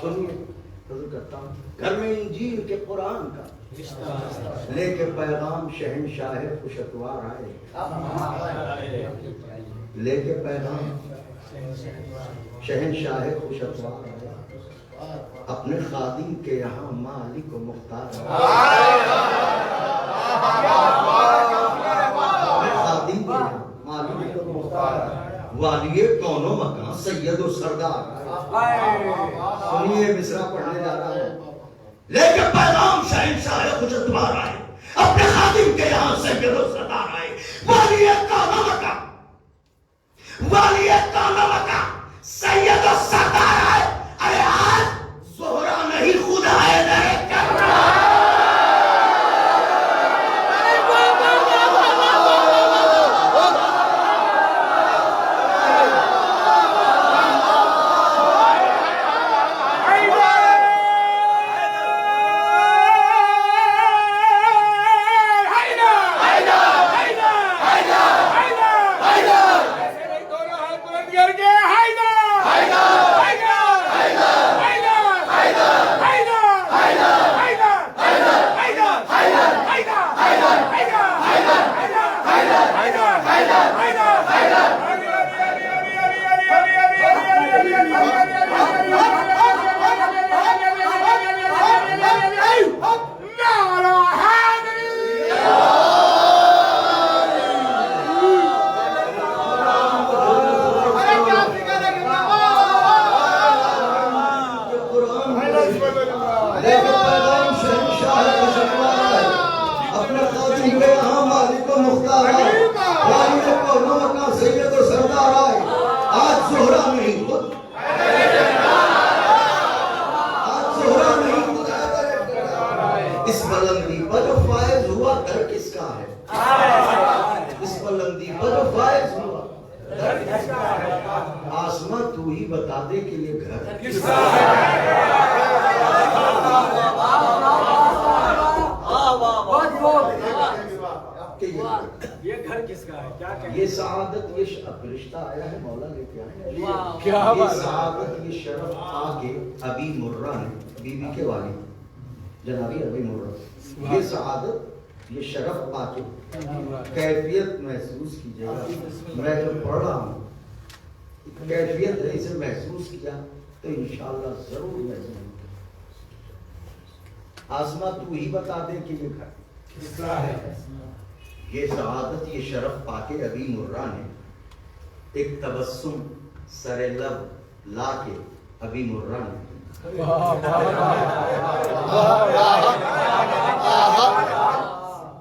सुनिए हज़रत करता हूँ, घर में इंजील के कुरान का लेके पैगाम शहनशाह खुशतवार आए, लेके पैगाम शहनशाह खुशतवार आए, अपने खादिम के यहाँ मालिक व मुख्तार खादिम के यहाँ मालिक व मुख्तार वालिए कौनो मकान सैयद व सरदार। सुनिए मिसरा पढ़ने जा रहा हूँ। लेके पैगाम शहनशाह खुशतवार आए, अपने खादिम के यहाँ सैयद व सरदार आए, वालिए कौनो मकान सैयद व सरदार आए। अरे आज ज़ोहरा नहीं खुदा है आसमां तू ही बता दे कि ये घर किसका ये घर किसका है? क्या कहें? ये सआदत ये रिश्ता आया है मौला लेके आए। क्या ये बात है? सआदत ये शरफ आके अभी मुर्रा ने बीबी के वाली जनाबी अभी मुर्रा ये सआदत ये शरफ पाके कैफियत महसूस कीजिएगा। मैं जब पढ़ रहा हूँ कैफियत है इसे महसूस किया तो इंशाअल्लाह जरूर महसूस। आसमा तू ही बता दे कि ये घर किसका है। ये सआदत ये शरफ पाके अभी मुर्रा ने एक तबस्सुम सरे लब लाके अभी मुर्रा ने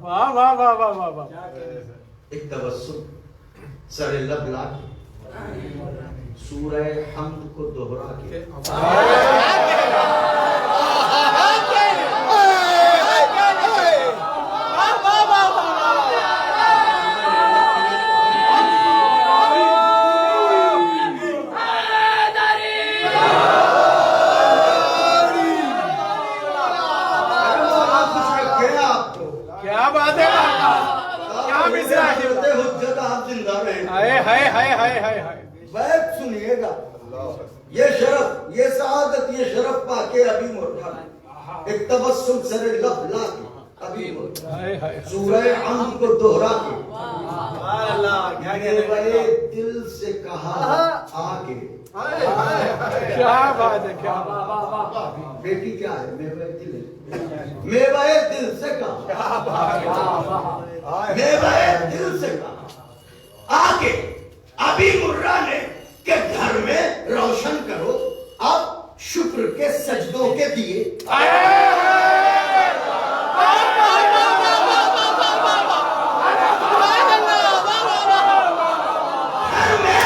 वाह वाह वाह वाह वाह वाह। एक तबस्सुम सरे लब लाके सूरह हम्द को दोहरा के हाय हाय हाय। बैठ सुनिएगा, ये शरफ, ये सआदत, ये शरफ पाके अभी मुर्रा एक तबस्सुम सरे लब लाके अभी मुर्रा हाय हाय। सूरह अम को दोहरा के क्या मेरे दिल से कहा आके। क्या बात है, क्या बेटी क्या है? मेरे दिल है, मेरे दिल से कहा, मेरे दिल से कहा आके अभी मुर्रा ने के घर में रोशन करो अब शुक्र के सजदों के दिए। घर में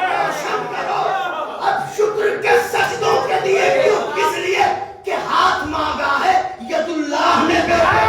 रोशन करो अब शुक्र के सजदों के दिए। क्यों? इसलिए कि हाथ मांगा है यदुल्लाह ने बेटा।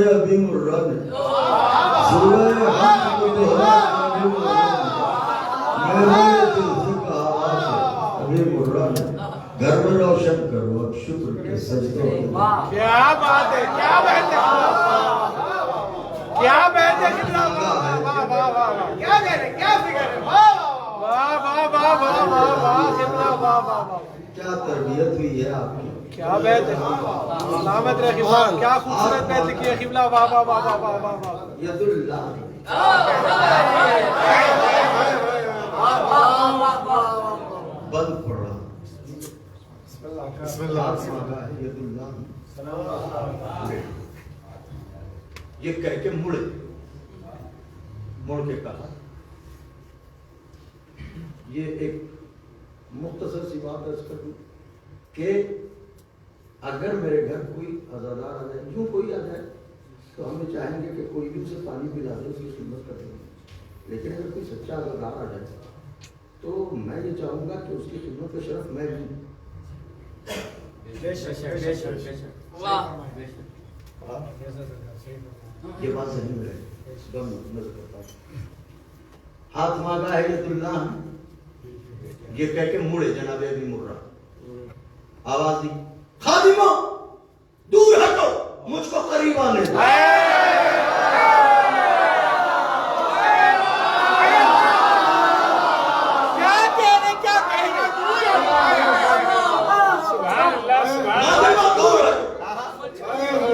अभी मुर्रा ने सूरह हम को दोहरा के मेरे दिल से कहा अभी मुर्रा ने घर में रोशन करो अब शुक्र के सजदों के। क्या बात है, क्या बात है, क्या बात है, वाह वाह वाह, क्या कह रहे, क्या फिक्र है, वाह वाह वाह वाह वाह वाह वाह, कितना वाह वाह वाह, क्या तरबियत हुई है आपकी, क्या बात है, सलामत रहे किबला, क्या खूबसूरत बात की है किबला, वाह वाह वाह वाह वाह वाह वाह, यदुल्लाह बंद पड़ा ये कह के मुड़ के कहा, ये एक मुख्तसर सी बात अर्ज कर दूं कि अगर मेरे घर कोई अज़ादार आ जाए, यूं कोई आ जाए तो हम चाहेंगे कि कोई भी उसे पानी पिला दे, उसकी खिदमत कर देंगे। लेकिन अगर कोई सच्चा अज़ादार आ जाए तो मैं ये चाहूंगा कि उसकी खिदमत का शरफ मैं भी। ये बात सही में नजर करता हूँ। हाथ मांगा है यदुल्लाह, ये कह के मुड़े जनाबे अभी मुर्रा, आवाज दी, खादिमा दूर हटो, मुझको करीब आने दो।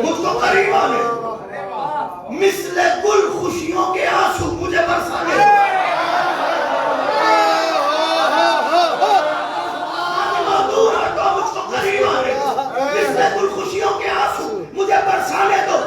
मुझको करीब आने दो, मिसले गुल खुशियों के आंसू मुझे बरसाने दो। दूर हटो, मुझको करीब आने दो, मिसले गुल खुशियों के आंसू मुझे बरसाने दो।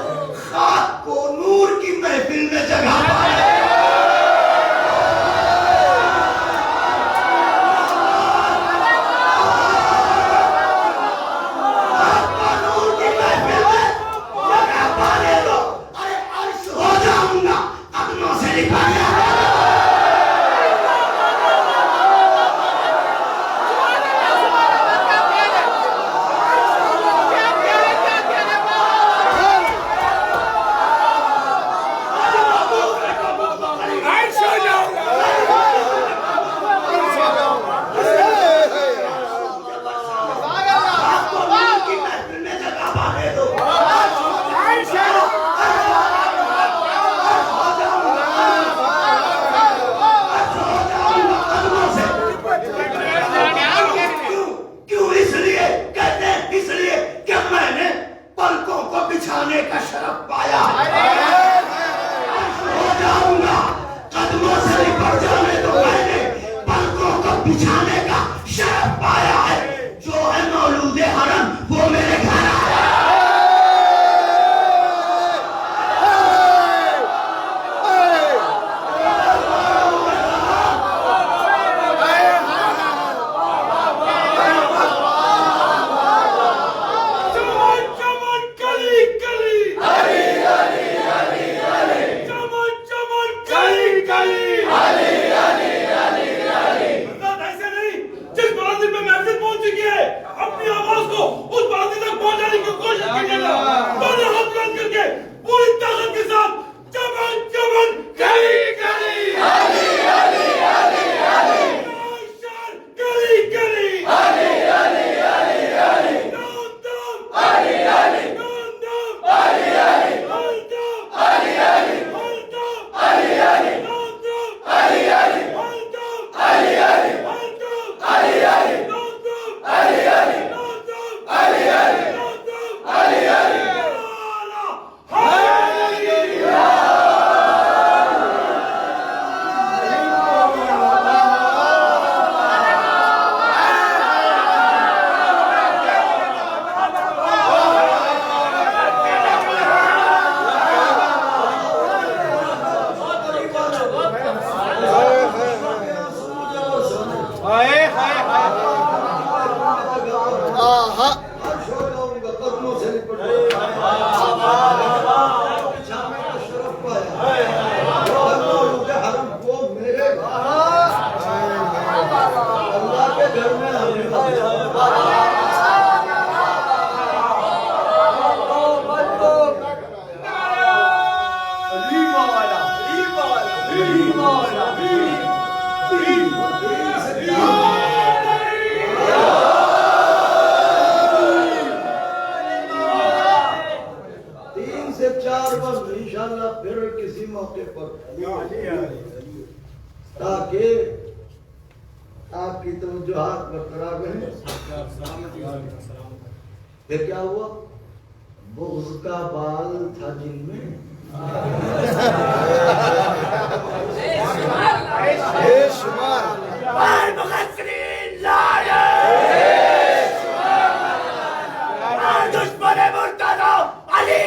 शरफ पाया है, जो है मौलूद हरम वो मेरे घर आया। अपनी आवाज को उस बात तक पहुंचाने की कोशिश कीजिएगा। दोनों हाथ बुलंद करके पूरी ताकत के साथ चमन चमन गली गली हली हली हली हली गली गली हली हली हली हली दम दम हली हली दम दम हली हली दम दम हली हली दम दम हली हली दम दम हली हली दम दम हली हली दम दम हली हली दम दम हली हली फिर किसी मौके पर ताकि आपकी तवज्जुहात बरकरार रहे। फिर क्या हुआ? वो उसका बाल था जिनमें दुश्मन मुर्तज़ा अली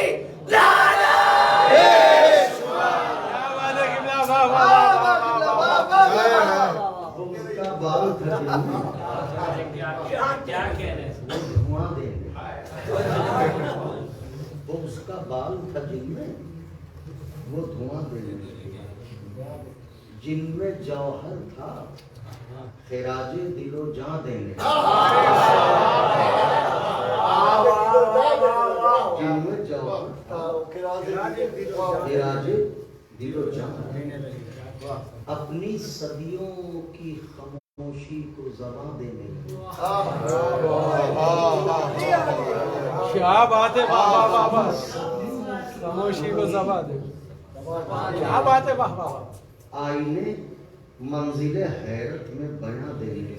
बाल था क्या कह रहे हैं? धुआं देंगे। वो उसका बाल था जिनमें वो धुआं देंगे, जिनमें जौहर था खिराजे दिलो जां देंगे। जिनमें जौहर था खिराजे दिलो जां देने, अपनी सदियों की खामोशी को ज़बां देने। क्या बात है, वाह वाह वाह वाह, खामोशी को ज़बां दे, क्या बात है, वाह वाह। आईने मंजिले हैरत में बयां देने।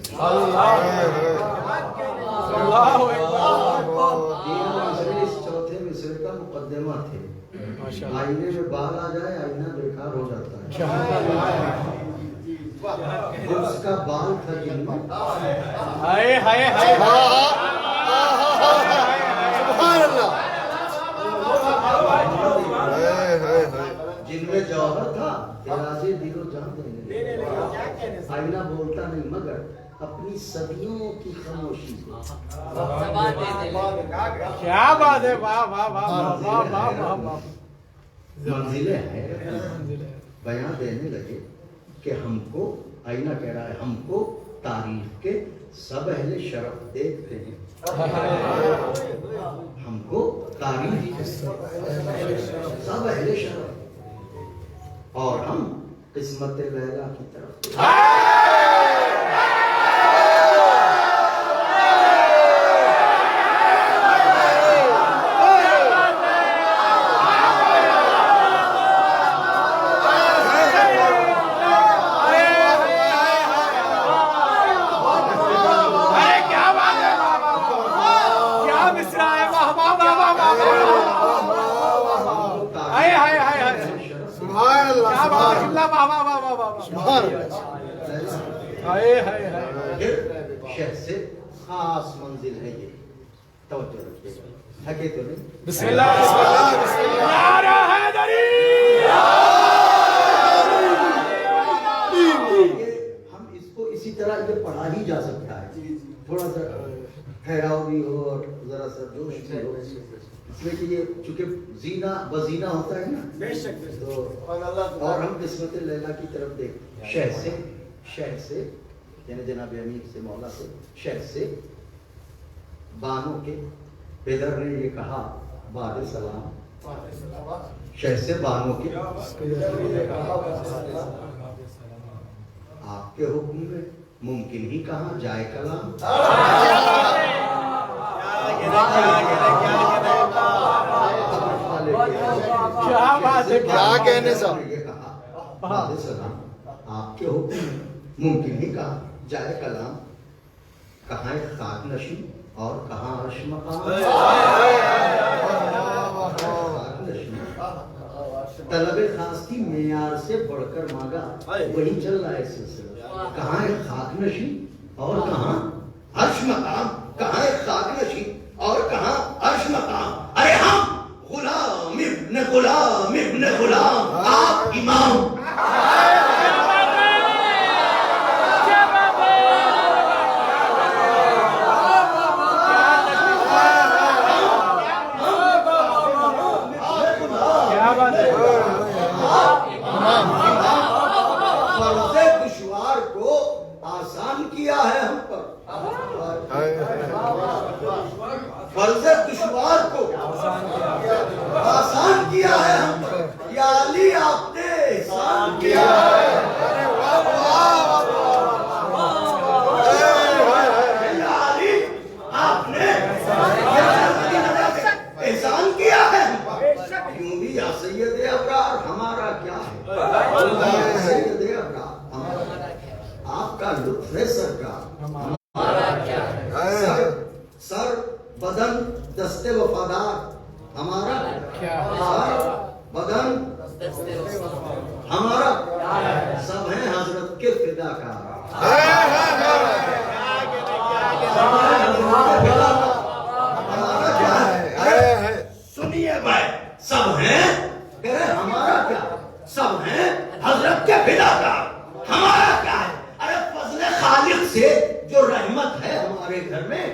इस चौथे मिसरे का मुकद्दमा थे। आईने में बाल आ जाए, आईना बेकार हो जाता है। उसका बाल था जिनमें हाय हाय हाय, जिनमें जौहर था खिराजे दिलो जां देने। आईना बोलता नहीं मगर अपनी सदियों की खामोशी को। क्या बात है, वाह वाह वाह वाह वाह वाह वाह। मंजिले हैं बयां देने लगे कि हमको, आईना कह रहा है हमको तारीफ के सब अहले शरफ देखते हैं। हमको तारीफ के सब अहले शरफ, और हम किस्मत लैला की तरफ। शह से खास मंजिल है ये, तवज्जो रखिएगा, थके तो नहीं। बिस्मिल्लाह बिस्मिल्लाह बिस्मिल्लाह। नारा हैदरी। ये हम इसको इसी तरह ये पढ़ा ही जा सकता है, थोड़ा सा ठहराव भी हो और जरा सा जोश भी हो, इसमें कि ये चूंकि जीना बजीना होता है ना, तो और हम किस्मत लैला की तरफ देख, शहर से यानी जनाब अमीर से मौला से, शहर से बानों के पेदर ने ये कहा बाद सलाम, शहर से बानों के आपके हुक्म में मुमकिन ही कहाँ जाए कलाम। क्या बात है, क्या कहने साहब। ये कहा बाद सलाम, आपके हुक्म में मुमकिन ही कहाँ जाए कलाम, कहाँ खाक नशी और कहाँ अर्श मकाम। तलबे खास की मेयार से बढ़कर मांगा, वही चल रहा है सिलसिला, कहाँ है खाक नशी और कहाँ अर्श मकाम, कहाँ है खाक नशी और कहाँ अर्श मकाम। अरे हम गुलाम इब्न गुलाम आप इमाम। फर्ज़े दुश्वार को आसान किया है हम पर, फर्ज़े दुश्वार को आसान किया है हम पर, या अली आपने एहसान किया है। या अली आपने एहसान किया है हम पर। यूं भी या सैयद अबरार हमारा क्या है, सैयद अबरार आपका लुत्फ है सरकार, सर बदन दस्ते वफादार हमारा सर बदन हमारा सब है हजरत के फिदाकार। हमारा क्या है, सुनिए भाई, सब हैं हमारा क्या, सब हैं हजरत के फिदाकार, हमारा क्या है। अरे फजले खालिक से जो रहमत है हमारे घर में,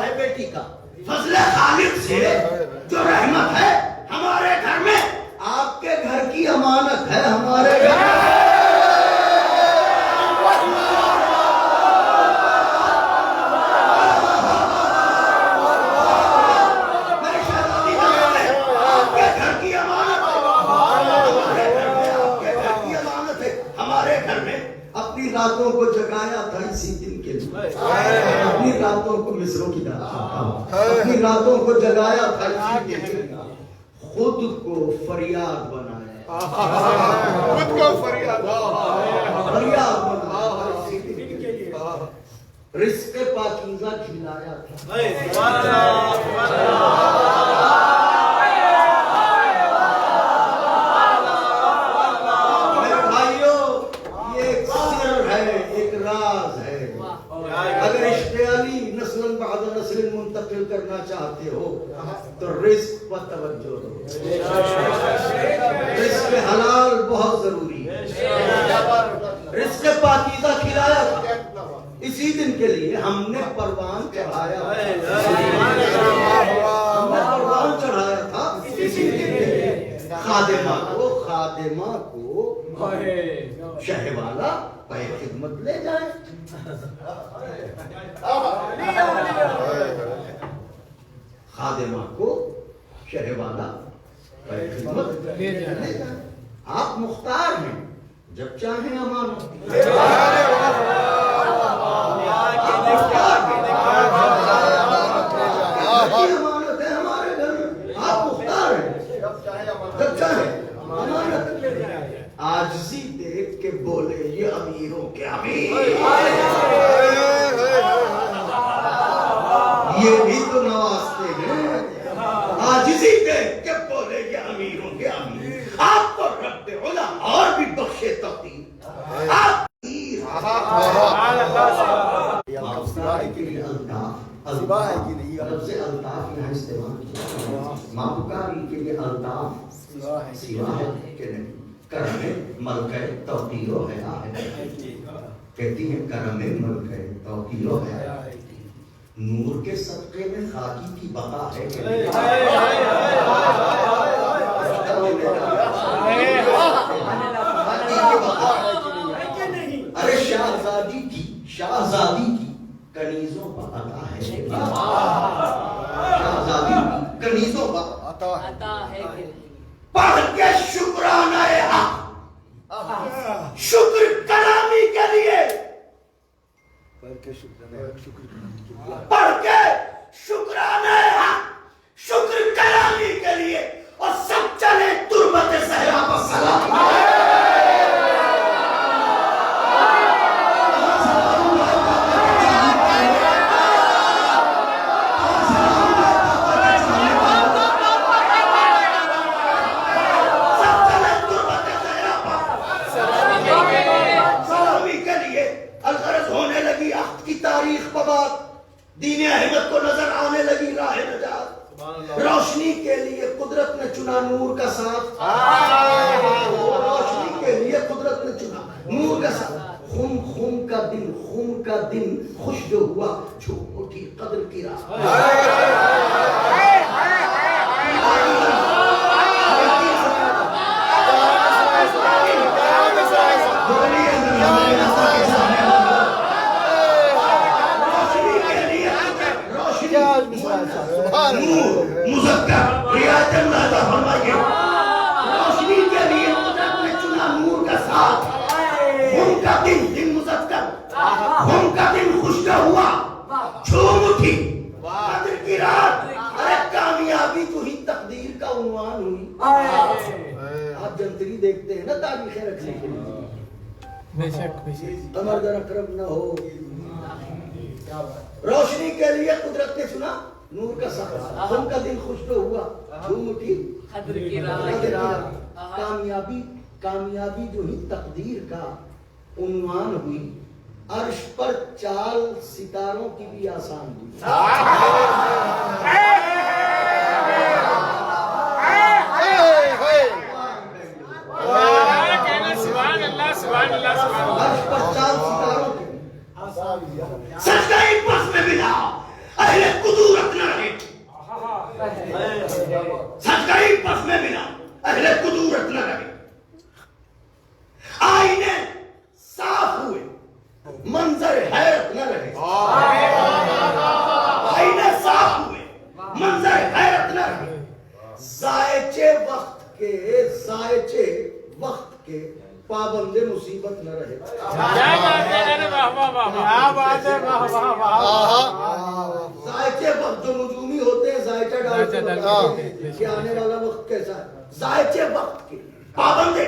है बेटी का फजले खालिक से जो रहमत है हमारे घर में, आपके घर की अमानत है हमारे घर में। रातों को जगाया था इसी दिन के लिए, अपनी रातों को मिस्रों की दात, अपनी रातों को जगाया था इसी दिन के लिए, खुद को फरियाद बनाया, खुद को फरियाद बनाया इसी दिन के लिए, रिज़्क़ पाकीज़ा खिलाया था। अगर इश्क़े अली नस्लन बाद नस्ल मुंतकिल करना चाहते हो तो रिज़्क़ पर तवज्जो दो, रिज़्क़ हलाल बहुत जरूरी है। रिज़्क़ पाकीज़ा खिलाया था इसी दिन के लिए, हमने परवान चढ़ाया, हमने परवान चढ़ाया था इसी दिन के लिए। खादिमा को शहवाला पे खिदमत ले जाए, खादिमा को शहवाला पे खिदमत ले जाए। आप मुख्तार हैं, जब चाहें अमानत, अमानत है हमारे घर में, आप मुख्तार हैं, जब चाहे अमानत। आजिज़ी देख के बोले ये अमीरों के अमीर, ये भी तो नवाजते हैं। आजिज़ी देख के बोले ये अमीरों के अमीर, आप माफकारी के लिए अल्ताफ, सिवा है कि नहीं? लफ्ज़ अल्ताफ यहाँ इस्तेमाल किया। माफकारी के लिए अल्ताफ सिवा है कि नहीं। करमे मलके तौकीरो हया है, कहती है करमे मलके तौकीरो हया है। नूर के सदक़े में खाकी की बका है कि नहीं। अरे शाहजादी की कनीजों पर अता है, शाहजादी की कनीजों पर आता है। पढ़ के शुक्राना हक, शुक्र कलामी के लिए, पढ़ के शुक्र पढ़ के शुक्राना हक, शुक्र कलामी के लिए, और सब चले तुरबत सहरा पर सलाम। दीन अहमद को नजर आने लगी राह नजात, रोशनी के लिए कुदरत ने चुना नूर का साथ, रोशनी के लिए कुदरत ने चुना नूर का साथ। खून का दिन खुश जो हुआ, झूठ उठी कदर की राह। मुज़क्कर रियायतन महदा फरमाइए, रोशनी के लिए कुदरत ने चुना नूर का साथ। खून का दिन मुज़क्कर, खून का दिन खुश जो हुआ, झूम उठी कदर की रात। अरे कामयाबी तो ही तकदीर का उन्वान हुई। आप जंतरी देखते हैं ना तारीखें रखने के लिए, कमर जरा करम ना हो। रोशनी के लिए कुदरत ने चुना नूर का साथ, खून का दिन खुश तो हुआ, झूम उठी कदर की रात। कामयाबी जो ही तकदीर का उन्वान हुई, अर्श पर चाल सितारों की भी आसान हुई। अर्श पर चाल सितारों की सच्चाई बस में मिला, अहले कुदूरत न रहे। सच्चाई बस में मिला, अहले कुदूरत न रहे। आईने साफ हुए, मंजर हैरत न रहे। आईने साफ हुए, मंजर हैरत न रहे। जायचे वक्त के पाबंदे मुसीबत न रहे। क्या बात है, अरे वाह वाह वाह, क्या बात है, वाह वाह वाह। जायचे वक्त जो नजूमी होते हैं, जायचा डालते हैं कि आने वाला वक्त कैसा है। जायचे वक्त के पाबंदे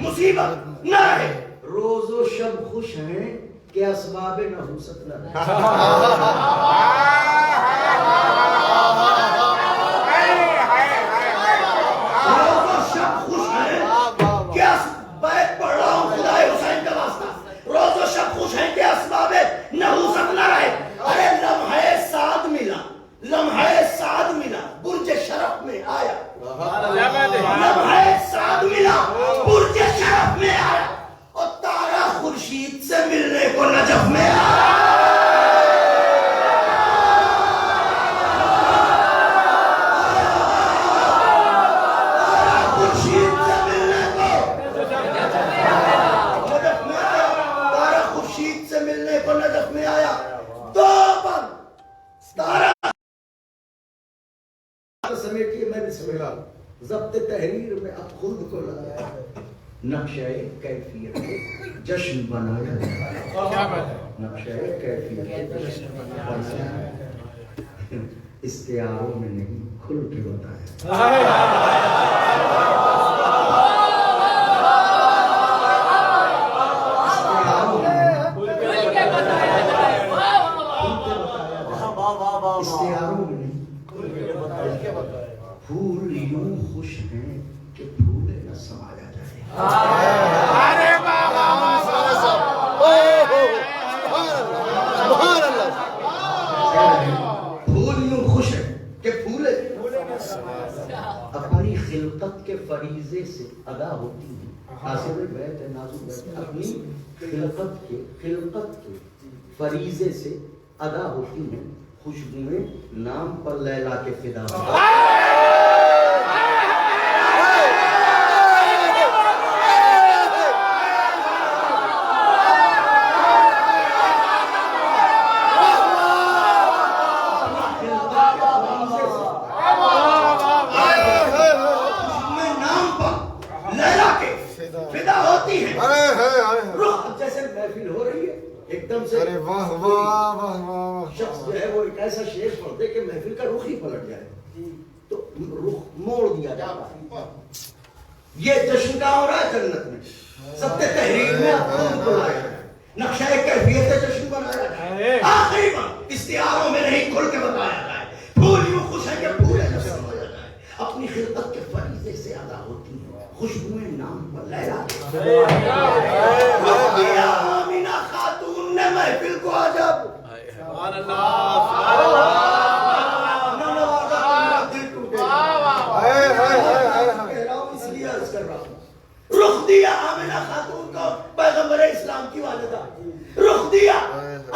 मुसीबत न रहे। रोजो शब खुश हैं कि असबाबे नहुसत न रहे। रोजो शब खुश हैं कि बैत पढ़ रहा हूँ खुदाए हुसैन का वास्ता, रोजो शब खुश हैं कि असबाबे नहुसत न रहे। अरे लम्हे साद मिला बुर्ज शरफ में आया, लम्हे साद मिला बुर्ज शरफ में आया, और तारा खुर्शीद से मिलने को नजफ में आया। खुर्शीद से मिलने को नजफ में आया, तारा खुर्शीद से मिलने को नजफ में आया। दो पर तारा समेटिए, मैं भी समेटा ज़ब्त तहरीर में अब खुद को लगाया, नक्शे कैफियत जश्न बनाया। क्या बात है, नक्शे कैफियत जश्न बनाया, इस्तियारों में नहीं खुल के बताया। इस्तियारों में नहीं फूल यूं खुश हैं कि फूले न समाया जाए। अरे वाह वाह वाह वाह। सुभान अल्लाह। अपनी खिलकत के फरीजे से अदा होती है। हासिल बैत है, नाजुक बैत है, अपनी खिलकत के फरीजे से अदा होती हैं, खुशबुएं नाम पर लैला के फिदा होती हैं। जैसे महफिल हो रही है एकदम से, अरे वाह वाह वाह वाह, शख्स जो है वो एक ऐसा शेर पढ़ दे कि महफिल का रुख ही पलट जाए, तो रुख मोड़ दिया जाता। ये जश्न का हो रहा है जन्नत में, सबके तहरीर में आपको बुलाया जाए, नक्शा कैफियत जश्न बनाया जाए, आखिरी बात इस्तिहारों में नहीं खुल के बताया जाए, फूल यूं खुश है कि पूरे जश्न हो जाए, अपनी खिलकत के फरीजे से अदा होती है, खुशबुएं नाम पर लहरा आमिना खातून ने महफिल को अजब दिल टूटे, इसलिए अर्ज कर रहा हूं, रुख दिया आमिना खातून को, पैगंबर इस्लाम की वालिदा, रुख दिया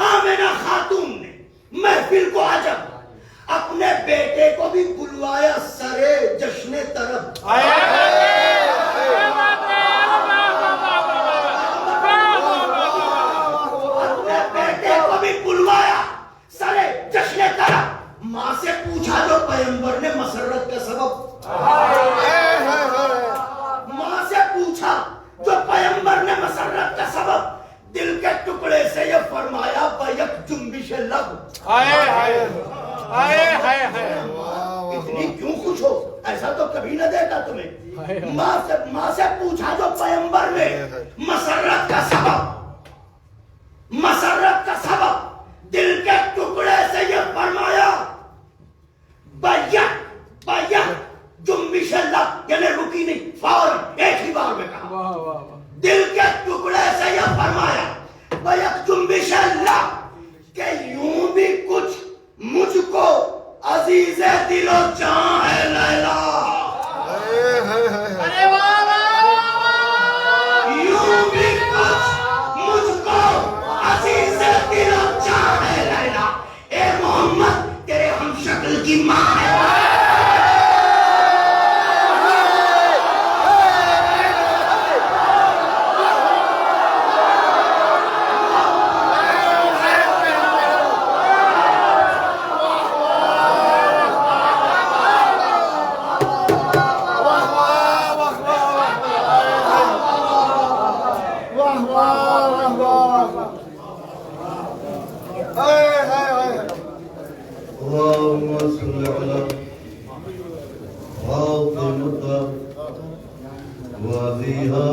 आमिना खातून ने महफिल को अजब, अपने बेटे को भी बुलवाया सरे जश्न तरफ, अपने बेटे को भी बुलवाया सरे जश्न तरफ, माँ से पूछा जो पैगंबर ने मसरत का सबब, माँ से पूछा जो पैगंबर ने मसरत का सबब, दिल के टुकड़े से ये फरमाया बैक जुम्बिश लब, इतनी क्यों खुश हो, ऐसा तो कभी ना देखा तुम्हें। माँ से पूछा जो पैगंबर ने मसरत का सबब, दिल के टुकड़े से ये फरमाया बैक जुम्बिश लब, यानी रुकी नहीं, फौरन एक ही बार में कहा, दिल के टुकड़े से ये फरमाया बैक जुम्बिश लब, के यूं भी कुछ मुझको अजीज़े दिलो जान है लैला, यूं भी कुछ मुझको अजीज़े दिलो जान है लैला, ए मोहम्मद तेरे हम शक्ल की माँ है, वादिहा